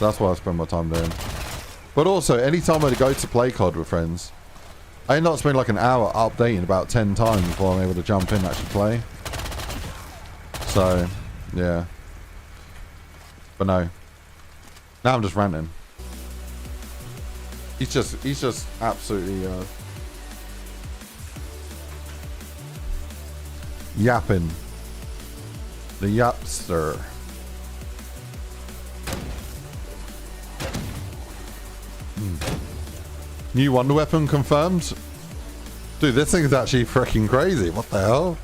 That's what I spend my time doing. But also, anytime I go to play COD with friends, I end up spending like an hour updating about 10 times before I'm able to jump in and actually play. So, yeah. But no. Now I'm just ranting. He's just absolutely yapping. The yapster. New wonder weapon confirmed. Dude, this thing is actually freaking crazy. What the hell?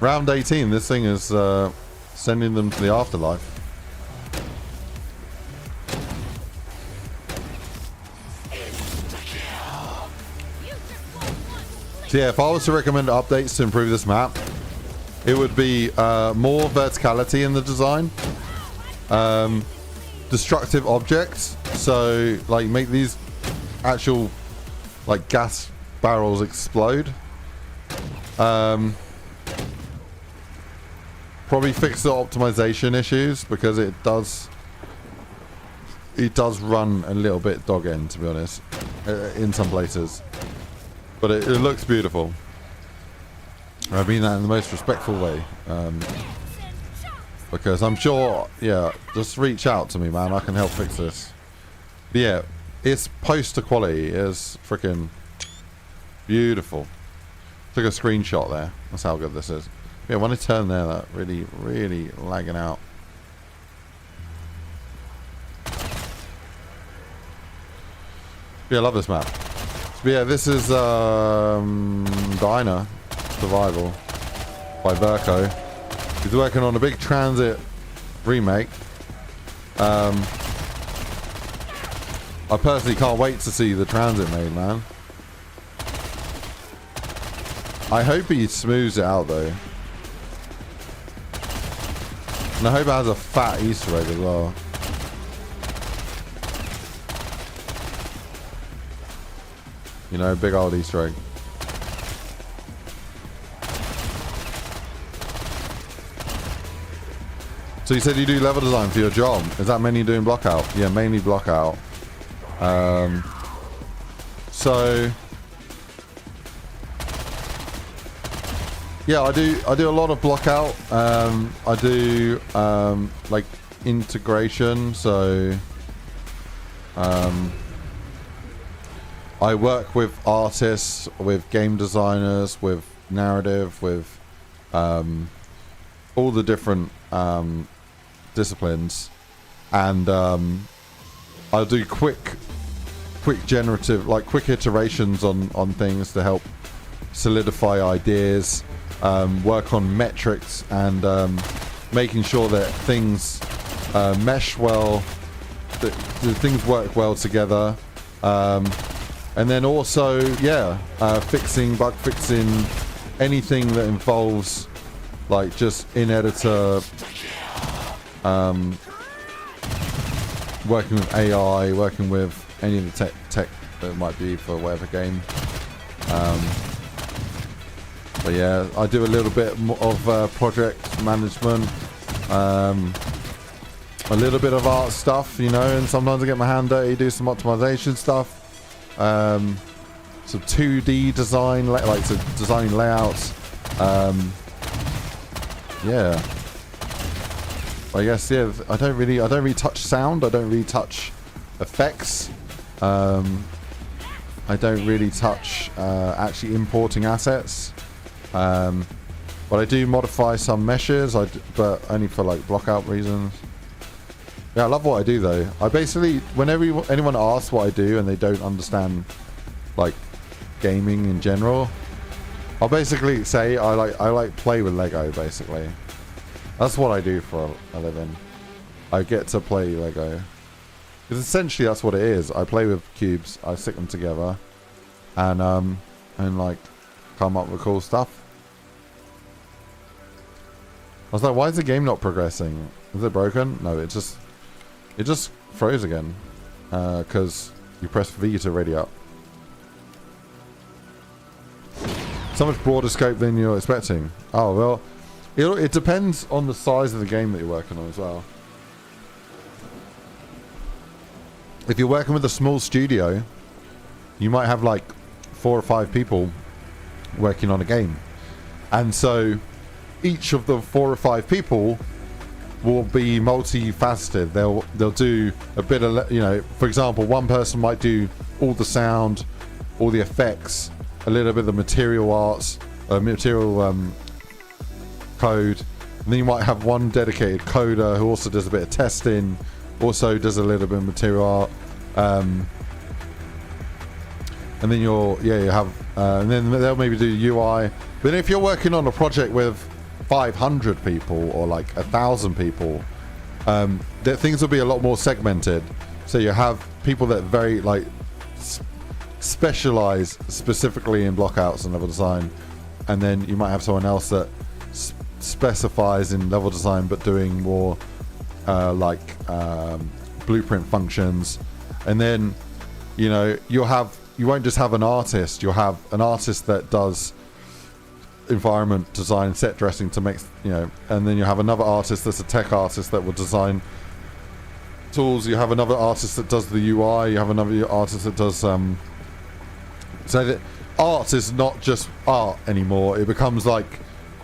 Round 18. This thing is sending them to the afterlife. So yeah, if I was to recommend updates to improve this map, it would be more verticality in the design, destructive objects, so like make these actual like gas barrels explode, probably fix the optimization issues because it does run a little bit dog end, to be honest, in some places, but it looks beautiful. I mean that in the most respectful way, because I'm sure, yeah, just reach out to me, man. I can help fix this. But yeah, its poster quality is freaking beautiful. Took a screenshot there. That's how good this is. Yeah, when I turn there, that really lagging out. Yeah, I love this map. But yeah, this is Diner Survival by Verco. He's working on a big Transit remake. I personally can't wait to see the Transit made, man. I hope he smooths it out though. And I hope it has a fat Easter egg as well. You know, big old Easter egg. So you said you do level design for your job. Is that mainly doing block out? Yeah, mainly block out. So Yeah, I do a lot of block out. I do like integration, so I work with artists, with game designers, with narrative, with all the different disciplines, and I'll do quick generative, like quick iterations on things to help solidify ideas, work on metrics, and making sure that things mesh well, that things work well together, and then also, yeah, bug fixing, anything that involves like just in editor, working with AI, working with any of the tech that it might be for whatever game. But yeah, I do a little bit of project management, a little bit of art stuff, you know, and sometimes I get my hand dirty, do some optimization stuff, some 2D design, like so designing layouts. Yeah, I guess, yeah, I don't really touch sound. I don't really touch effects. I don't really touch actually importing assets. But I do modify some meshes, but only for like block out reasons. Yeah, I love what I do though. I basically, whenever anyone asks what I do and they don't understand like gaming in general, I'll basically say I like play with Lego. Basically, that's what I do for a living. I get to play Lego because essentially that's what it is. I play with cubes, I stick them together, and like come up with cool stuff. I was like, why is the game not progressing? Is it broken? No, it just froze again because you press V to ready up. So much broader scope than you're expecting. Oh well, it depends on the size of the game that you're working on as well. If you're working with a small studio, you might have like 4 or 5 people working on a game, and so each of the 4 or 5 people will be multifaceted. They'll do a bit of, you know, for example, one person might do all the sound, all the effects, a little bit of the material arts, material code, and then you might have one dedicated coder who also does a bit of testing, also does a little bit of material art, and then you have and then they'll maybe do UI. But if you're working on a project with 500 people or like 1,000 people, that things will be a lot more segmented. So you have people that very like specialize specifically in blockouts and level design, and then you might have someone else that specifies in level design but doing more blueprint functions. And then, you know, you won't just have an artist, you'll have an artist that does environment design, set dressing to make, you know, and then you have another artist that's a tech artist that will design tools. You have another artist that does the UI, you have another artist that does so that art is not just art anymore. It becomes like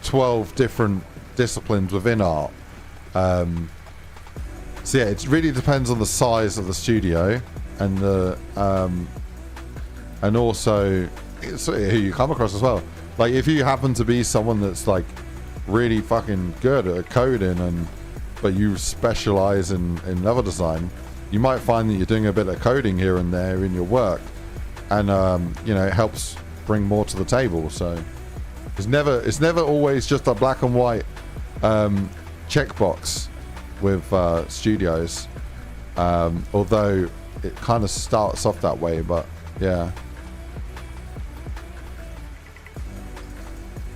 12 different disciplines within art. So yeah, it really depends on the size of the studio and the and also it's who you come across as well. Like if you happen to be someone that's like really fucking good at coding, but you specialize in level design, you might find that you're doing a bit of coding here and there in your work, and you know, it helps bring more to the table. So it's never always just a black and white checkbox with studios, although it kind of starts off that way. But yeah.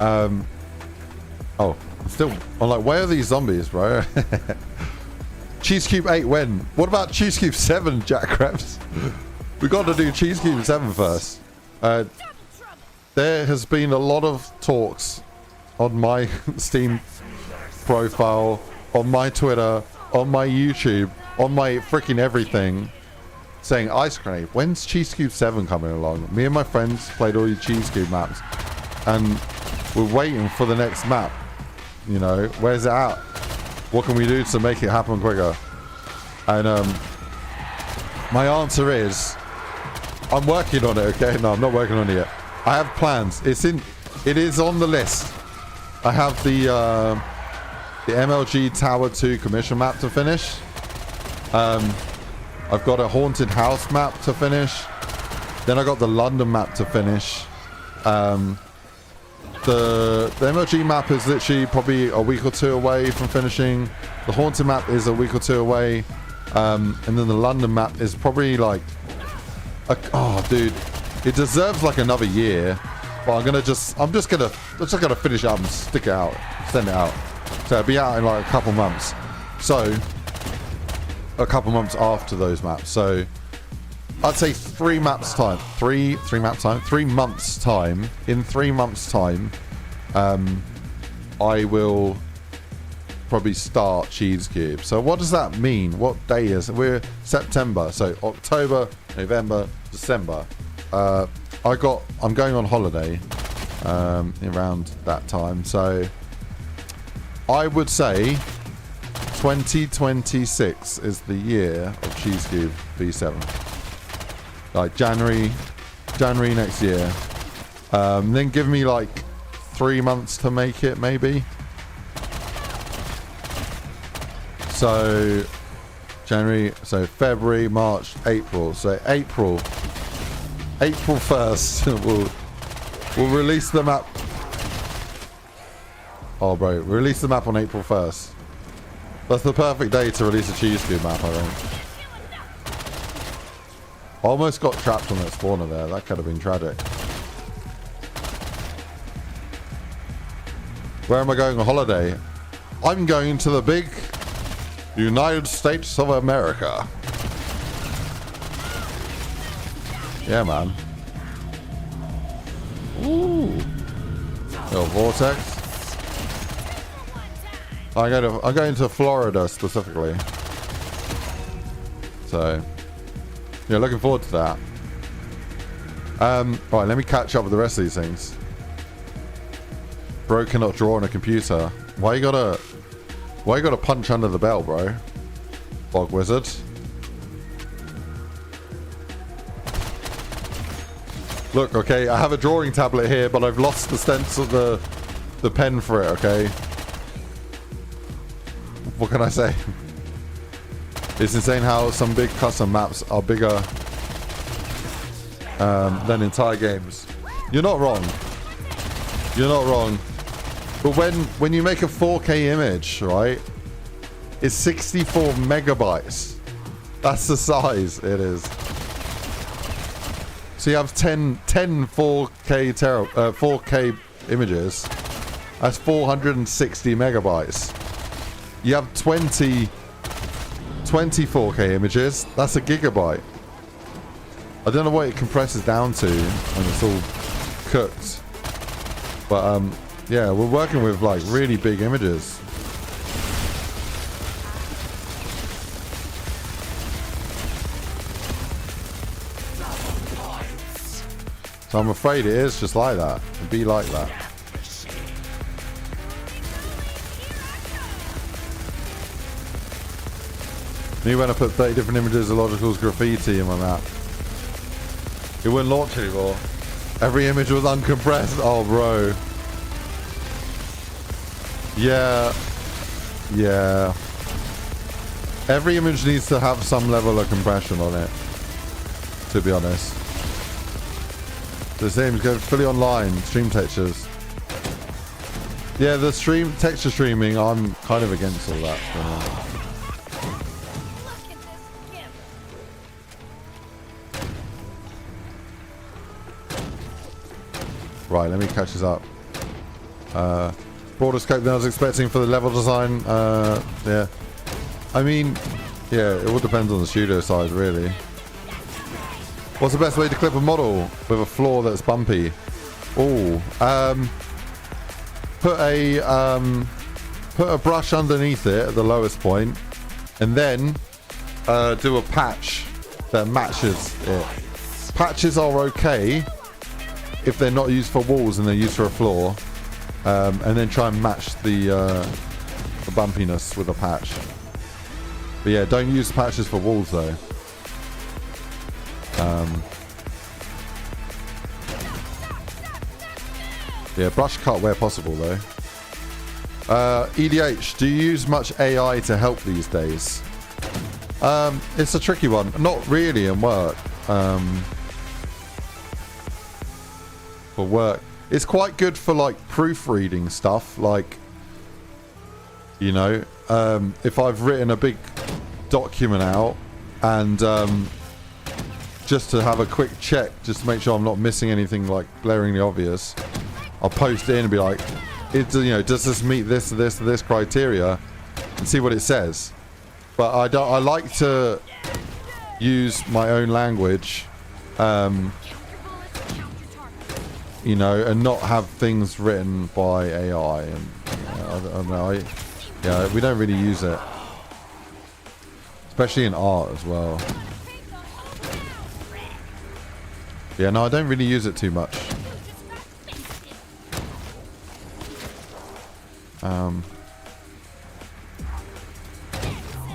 Oh, I'm like, where are these zombies, bro? Cheese Cube 8 when? What about Cheese Cube 7, Jack Krebs? We got to do Cheese Cube 7 first. There has been a lot of talks on my Steam profile, on my Twitter, on my YouTube, on my freaking everything, saying, IceGrenade, when's Cheese Cube 7 coming along? Me and my friends played all your Cheese Cube maps, and we're waiting for the next map. You know, where's it at? What can we do to make it happen quicker? And my answer is, I'm working on it. Okay, no, I'm not working on it yet. I have plans. It is on the list. I have the MLG Tower 2 commission map to finish. I've got a haunted house map to finish. Then I got the London map to finish. The MLG map is literally probably a week or two away from finishing. The haunted map is a week or two away. And then the London map is probably like... oh, dude. It deserves like another year. But I'm just gonna finish it up and stick it out. Send it out. So it'll be out in like a couple months. So... a couple months after those maps. So... I'd say 3 maps time. 3 maps time. 3 months time. In 3 months time, I will probably start Cheese Cube. So what does that mean? What day is it? We're September. So October, November, December. I'm going on holiday around that time. So I would say 2026 is the year of Cheese Cube V7. Like January next year. Then give me like 3 months to make it, maybe. So January, so February, March, April. So April 1st, we'll release the map. Oh, bro, release the map on April 1st. That's the perfect day to release a Cheese Cube map, I think. Almost got trapped on that spawner there. That could have been tragic. Where am I going on holiday? I'm going to the big United States of America. Yeah, man. Ooh. Little vortex. I'm going to Florida specifically. So... yeah, looking forward to that. Right, let me catch up with the rest of these things. Bro cannot draw on a computer. Why you gotta punch under the bell, bro? Bog wizard. Look, okay, I have a drawing tablet here, but I've lost the stencil, the pen for it, okay? What can I say? It's insane how some big custom maps are bigger than entire games. You're not wrong. You're not wrong. But when you make a 4K image, right? It's 64 megabytes. That's the size it is. So you have 10 4K images. That's 460 megabytes. You have 20 4K images, that's a gigabyte. I don't know what it compresses down to when it's all cooked. But yeah, we're working with like really big images. So I'm afraid it is just like that. It'd be like that. Me when I put 30 different images of Logical's graffiti in my map. It wouldn't launch anymore. Every image was uncompressed. Oh, bro. Yeah. Yeah. Every image needs to have some level of compression on it, to be honest. The same, go fully online, stream textures. Yeah, the texture streaming, I'm kind of against all that. Right, let me catch this up. Broader scope than I was expecting for the level design. Yeah. I mean, yeah, it all depends on the studio size, really. What's the best way to clip a model with a floor that's bumpy? Oh, put a brush underneath it at the lowest point, and then do a patch that matches it. Patches are okay if they're not used for walls and they're used for a floor. and then try and match the bumpiness with a patch. But yeah, don't use patches for walls though. Yeah, brush cut where possible though. EDH, do you use much AI to help these days? It's a tricky one. Not really in work. For work. It's quite good for like proofreading stuff. Like, you know, if I've written a big document out and just to have a quick check, just to make sure I'm not missing anything like glaringly obvious, I'll post it in and be like, you know, does this meet this criteria, and see what it says. But I like to use my own language, you know, and not have things written by AI. And I don't know, yeah, we don't really use it, especially in art as well. Yeah, no, I don't really use it too much.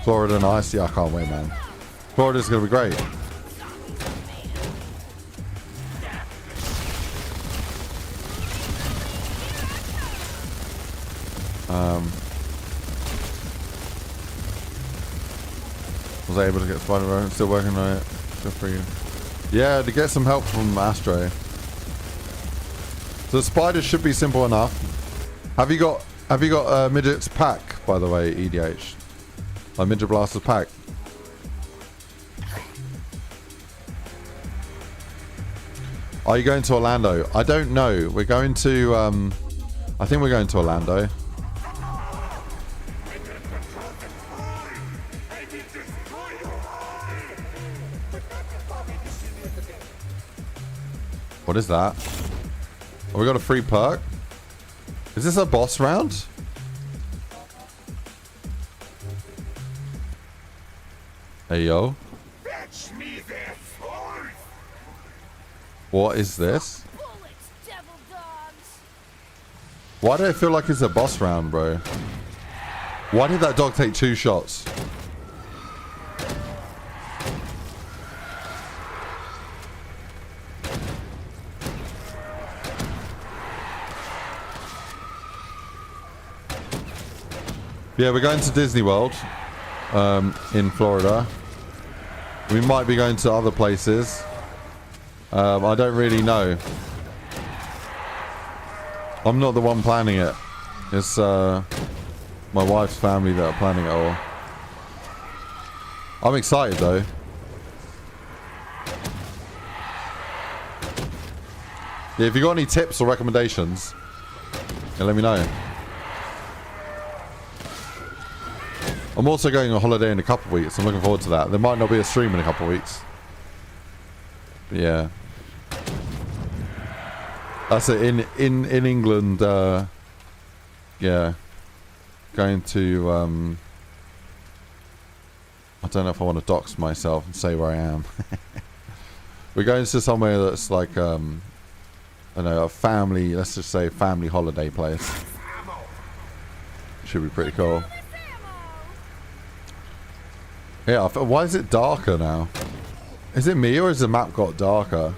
Florida nice. Yeah, I can't wait, man. Florida's gonna be great. Was I able to get Spider-Man? Still working on it. Good for you. Yeah, to get some help from Astro. So the spiders should be simple enough. Have you got Midget's pack, by the way, EDH? Like Midget Blaster's pack. Are you going to Orlando? I don't know. We're going to I think we're going to Orlando. What is that? Oh, we got a free perk? Is this a boss round? Hey, yo. What is this? Why do I feel like it's a boss round, bro? Why did that dog take 2 shots? Yeah, we're going to Disney World in Florida. We might be going to other places. I don't really know. I'm not the one planning it. It's my wife's family that are planning it all. I'm excited though. Yeah, if you got any tips or recommendations, yeah, let me know. I'm also going on holiday in a couple of weeks. I'm looking forward to that. There might not be a stream in a couple of weeks. But yeah. That's it. In England, yeah. Going to, I don't know if I want to dox myself and say where I am. We're going to somewhere that's like, I don't know, a family, let's just say family holiday place. Should be pretty cool. Yeah, why is it darker now? Is it me or has the map got darker?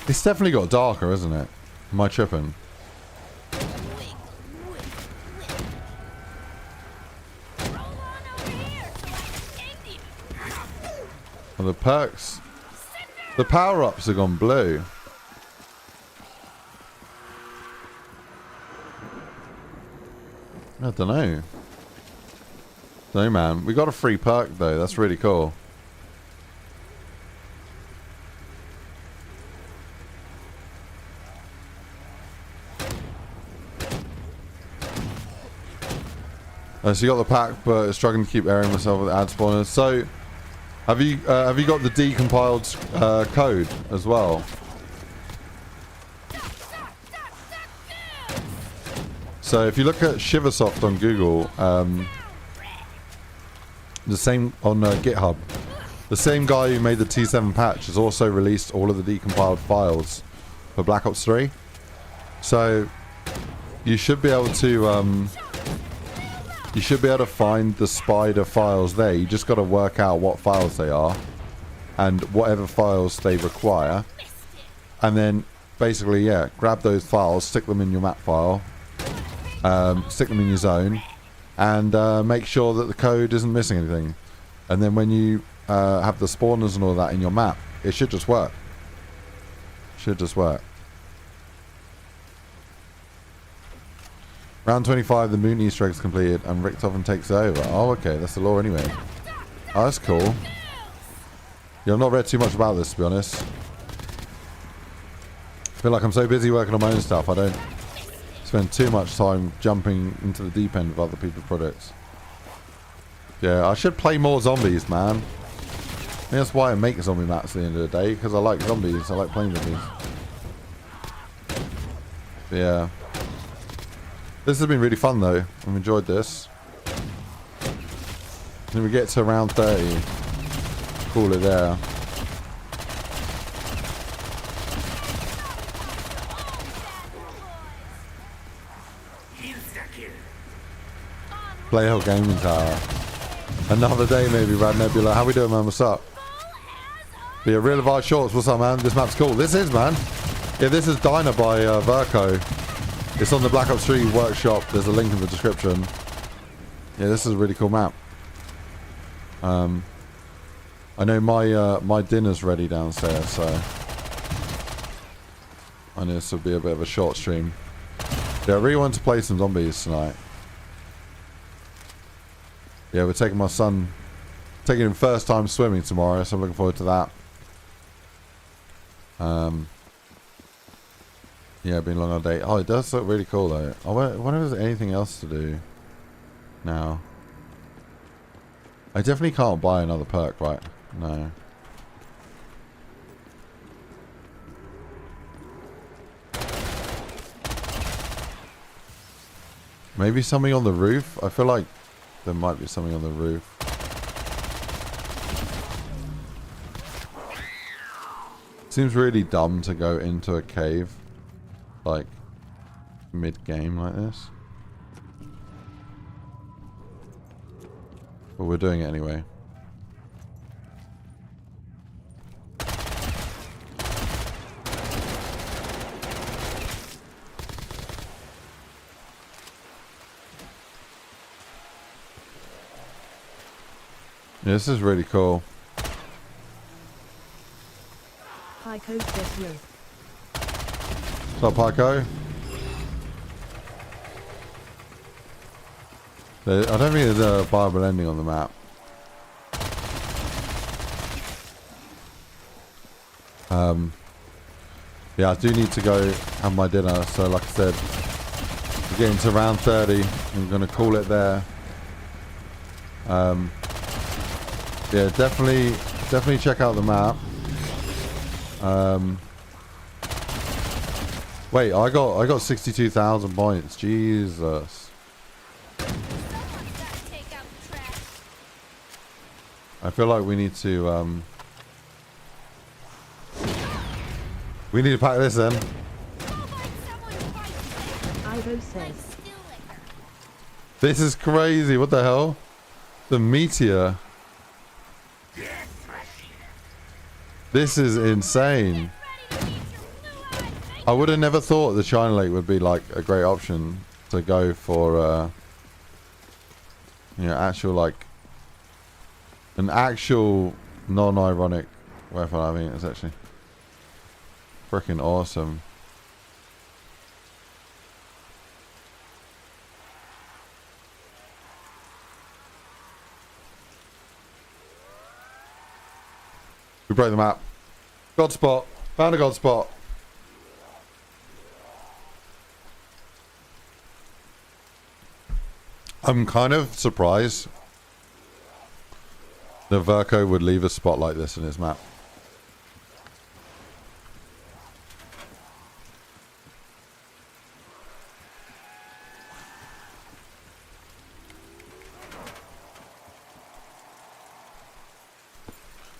It's definitely got darker, isn't it? Am I tripping? Well, the perks... The power-ups have gone blue. I don't know. No, man. We got a free perk, though. That's really cool. So you got the pack, but struggling to keep airing myself with ad spawners. So, have you got the decompiled code as well? So if you look at Shiversoft on Google, the same on GitHub, The same guy who made the T7 patch has also released all of the decompiled files for Black Ops 3. So you should be able to find the spider files there. You just got to work out what files they are and whatever files they require, and then basically, yeah, grab those files, stick them in your map file, stick them in your zone, and make sure that the code isn't missing anything. And then when you have the spawners and all that in your map, it should just work. Should just work. Round 25, the moon Easter egg's completed, and Richtofen takes over. Oh, okay, that's the lore anyway. Oh, that's cool. Yeah, I've not read too much about this, to be honest. I feel like I'm so busy working on my own stuff, I don't spend too much time jumping into the deep end of other people's projects. Yeah, I should play more zombies, man. I think that's why I make zombie maps at the end of the day, because I like zombies. I like playing zombies. But yeah. This has been really fun, though. I've enjoyed this. Then we get to round 30. Call it there. Playhill Gaming Tower. Another day, maybe, Rad Nebula. How we doing, man? What's up? Yeah, Real Levi Shorts. What's up, man? This map's cool. This is, man. Yeah, this is Diner by Verco. It's on the Black Ops 3 workshop. There's a link in the description. Yeah, this is a really cool map. I know my dinner's ready downstairs, so I know this will be a bit of a short stream. Yeah, I really want to play some zombies tonight. Yeah, we're taking my son, taking him first time swimming tomorrow, so I'm looking forward to that. Yeah, been a long old day. Oh, it does look really cool though. I wonder if there's anything else to do now. I definitely can't buy another perk, right? No. Maybe something on the roof? I feel like there might be something on the roof. Seems really dumb to go into a cave like mid-game like this. But we're doing it anyway. Yeah, this is really cool. Pico says yo. What's up, Pico? I don't think there's a viable ending on the map. Yeah, I do need to go have my dinner. So, like I said, we're getting to round 30. I'm going to call it there. Yeah, definitely check out the map. Wait, I got 62,000 points. Jesus. I feel like we need to pack this in. Ivo says. This is crazy. What the hell? The meteor. This is insane. I would have never thought the China Lake would be like a great option to go for you know, actual like an actual non-ironic weapon. I mean, it's actually freaking awesome. We broke the map. God spot. Found a God spot. I'm kind of surprised that Verco would leave a spot like this in his map.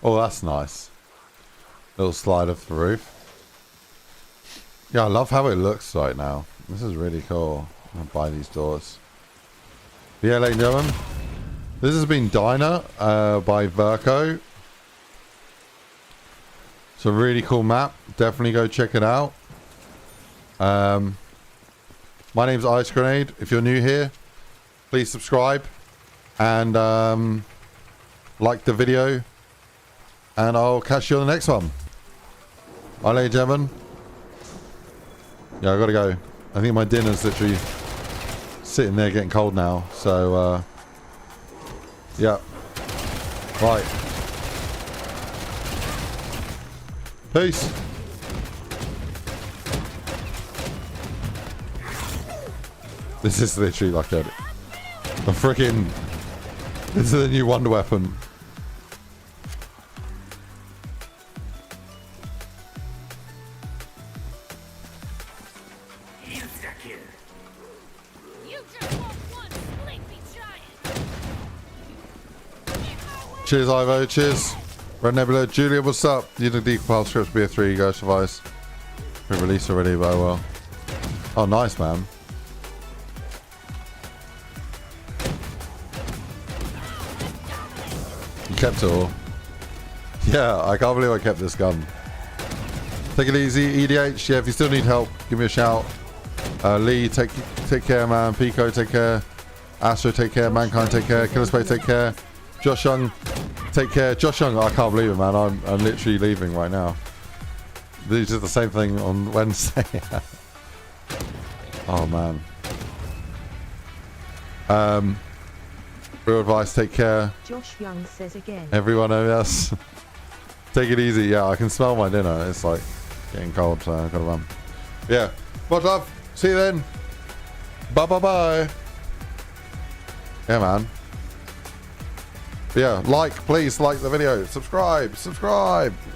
Oh, that's nice. Little slide off the roof. Yeah, I love how it looks right now. This is really cool. I'll buy these doors. Yeah, ladies and gentlemen. This has been Diner by Verco. It's a really cool map. Definitely go check it out. My name's IceGrenade. If you're new here, please subscribe and like the video. And I'll catch you on the next one. Bye, ladies and gentlemen. Yeah, I gotta go. I think my dinner's literally sitting there getting cold now. So, yeah. Right. Peace. This is literally like a freaking... This is the new wonder weapon. Cheers, Ivo. Cheers. Red Nebula. Julia, what's up? You did decompile scripts BF3 Ghost Device. Been released already, but well. Oh, nice, man. You kept it all. Yeah, I can't believe I kept this gun. Take it easy, EDH. Yeah, if you still need help, give me a shout. Lee, take care, man. Pico, take care. Astro, take care. Mankind, take care. Killer Space, take care. Josh Young, take care. Josh Young, I can't believe it, man. I'm literally leaving right now. This is the same thing on Wednesday. Oh, man. Real advice, take care. Josh Young says again. Everyone else, take it easy. Yeah, I can smell my dinner. It's like getting cold, so I've got to run. Yeah, much love. See you then. Bye, bye, bye. Yeah, man. But yeah, please like the video. Subscribe.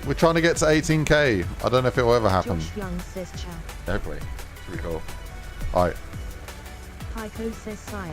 We're trying to get to 18k. I don't know if it will ever happen. Josh Young says ciao. Hopefully. Pretty cool. Alright. Pico says sire.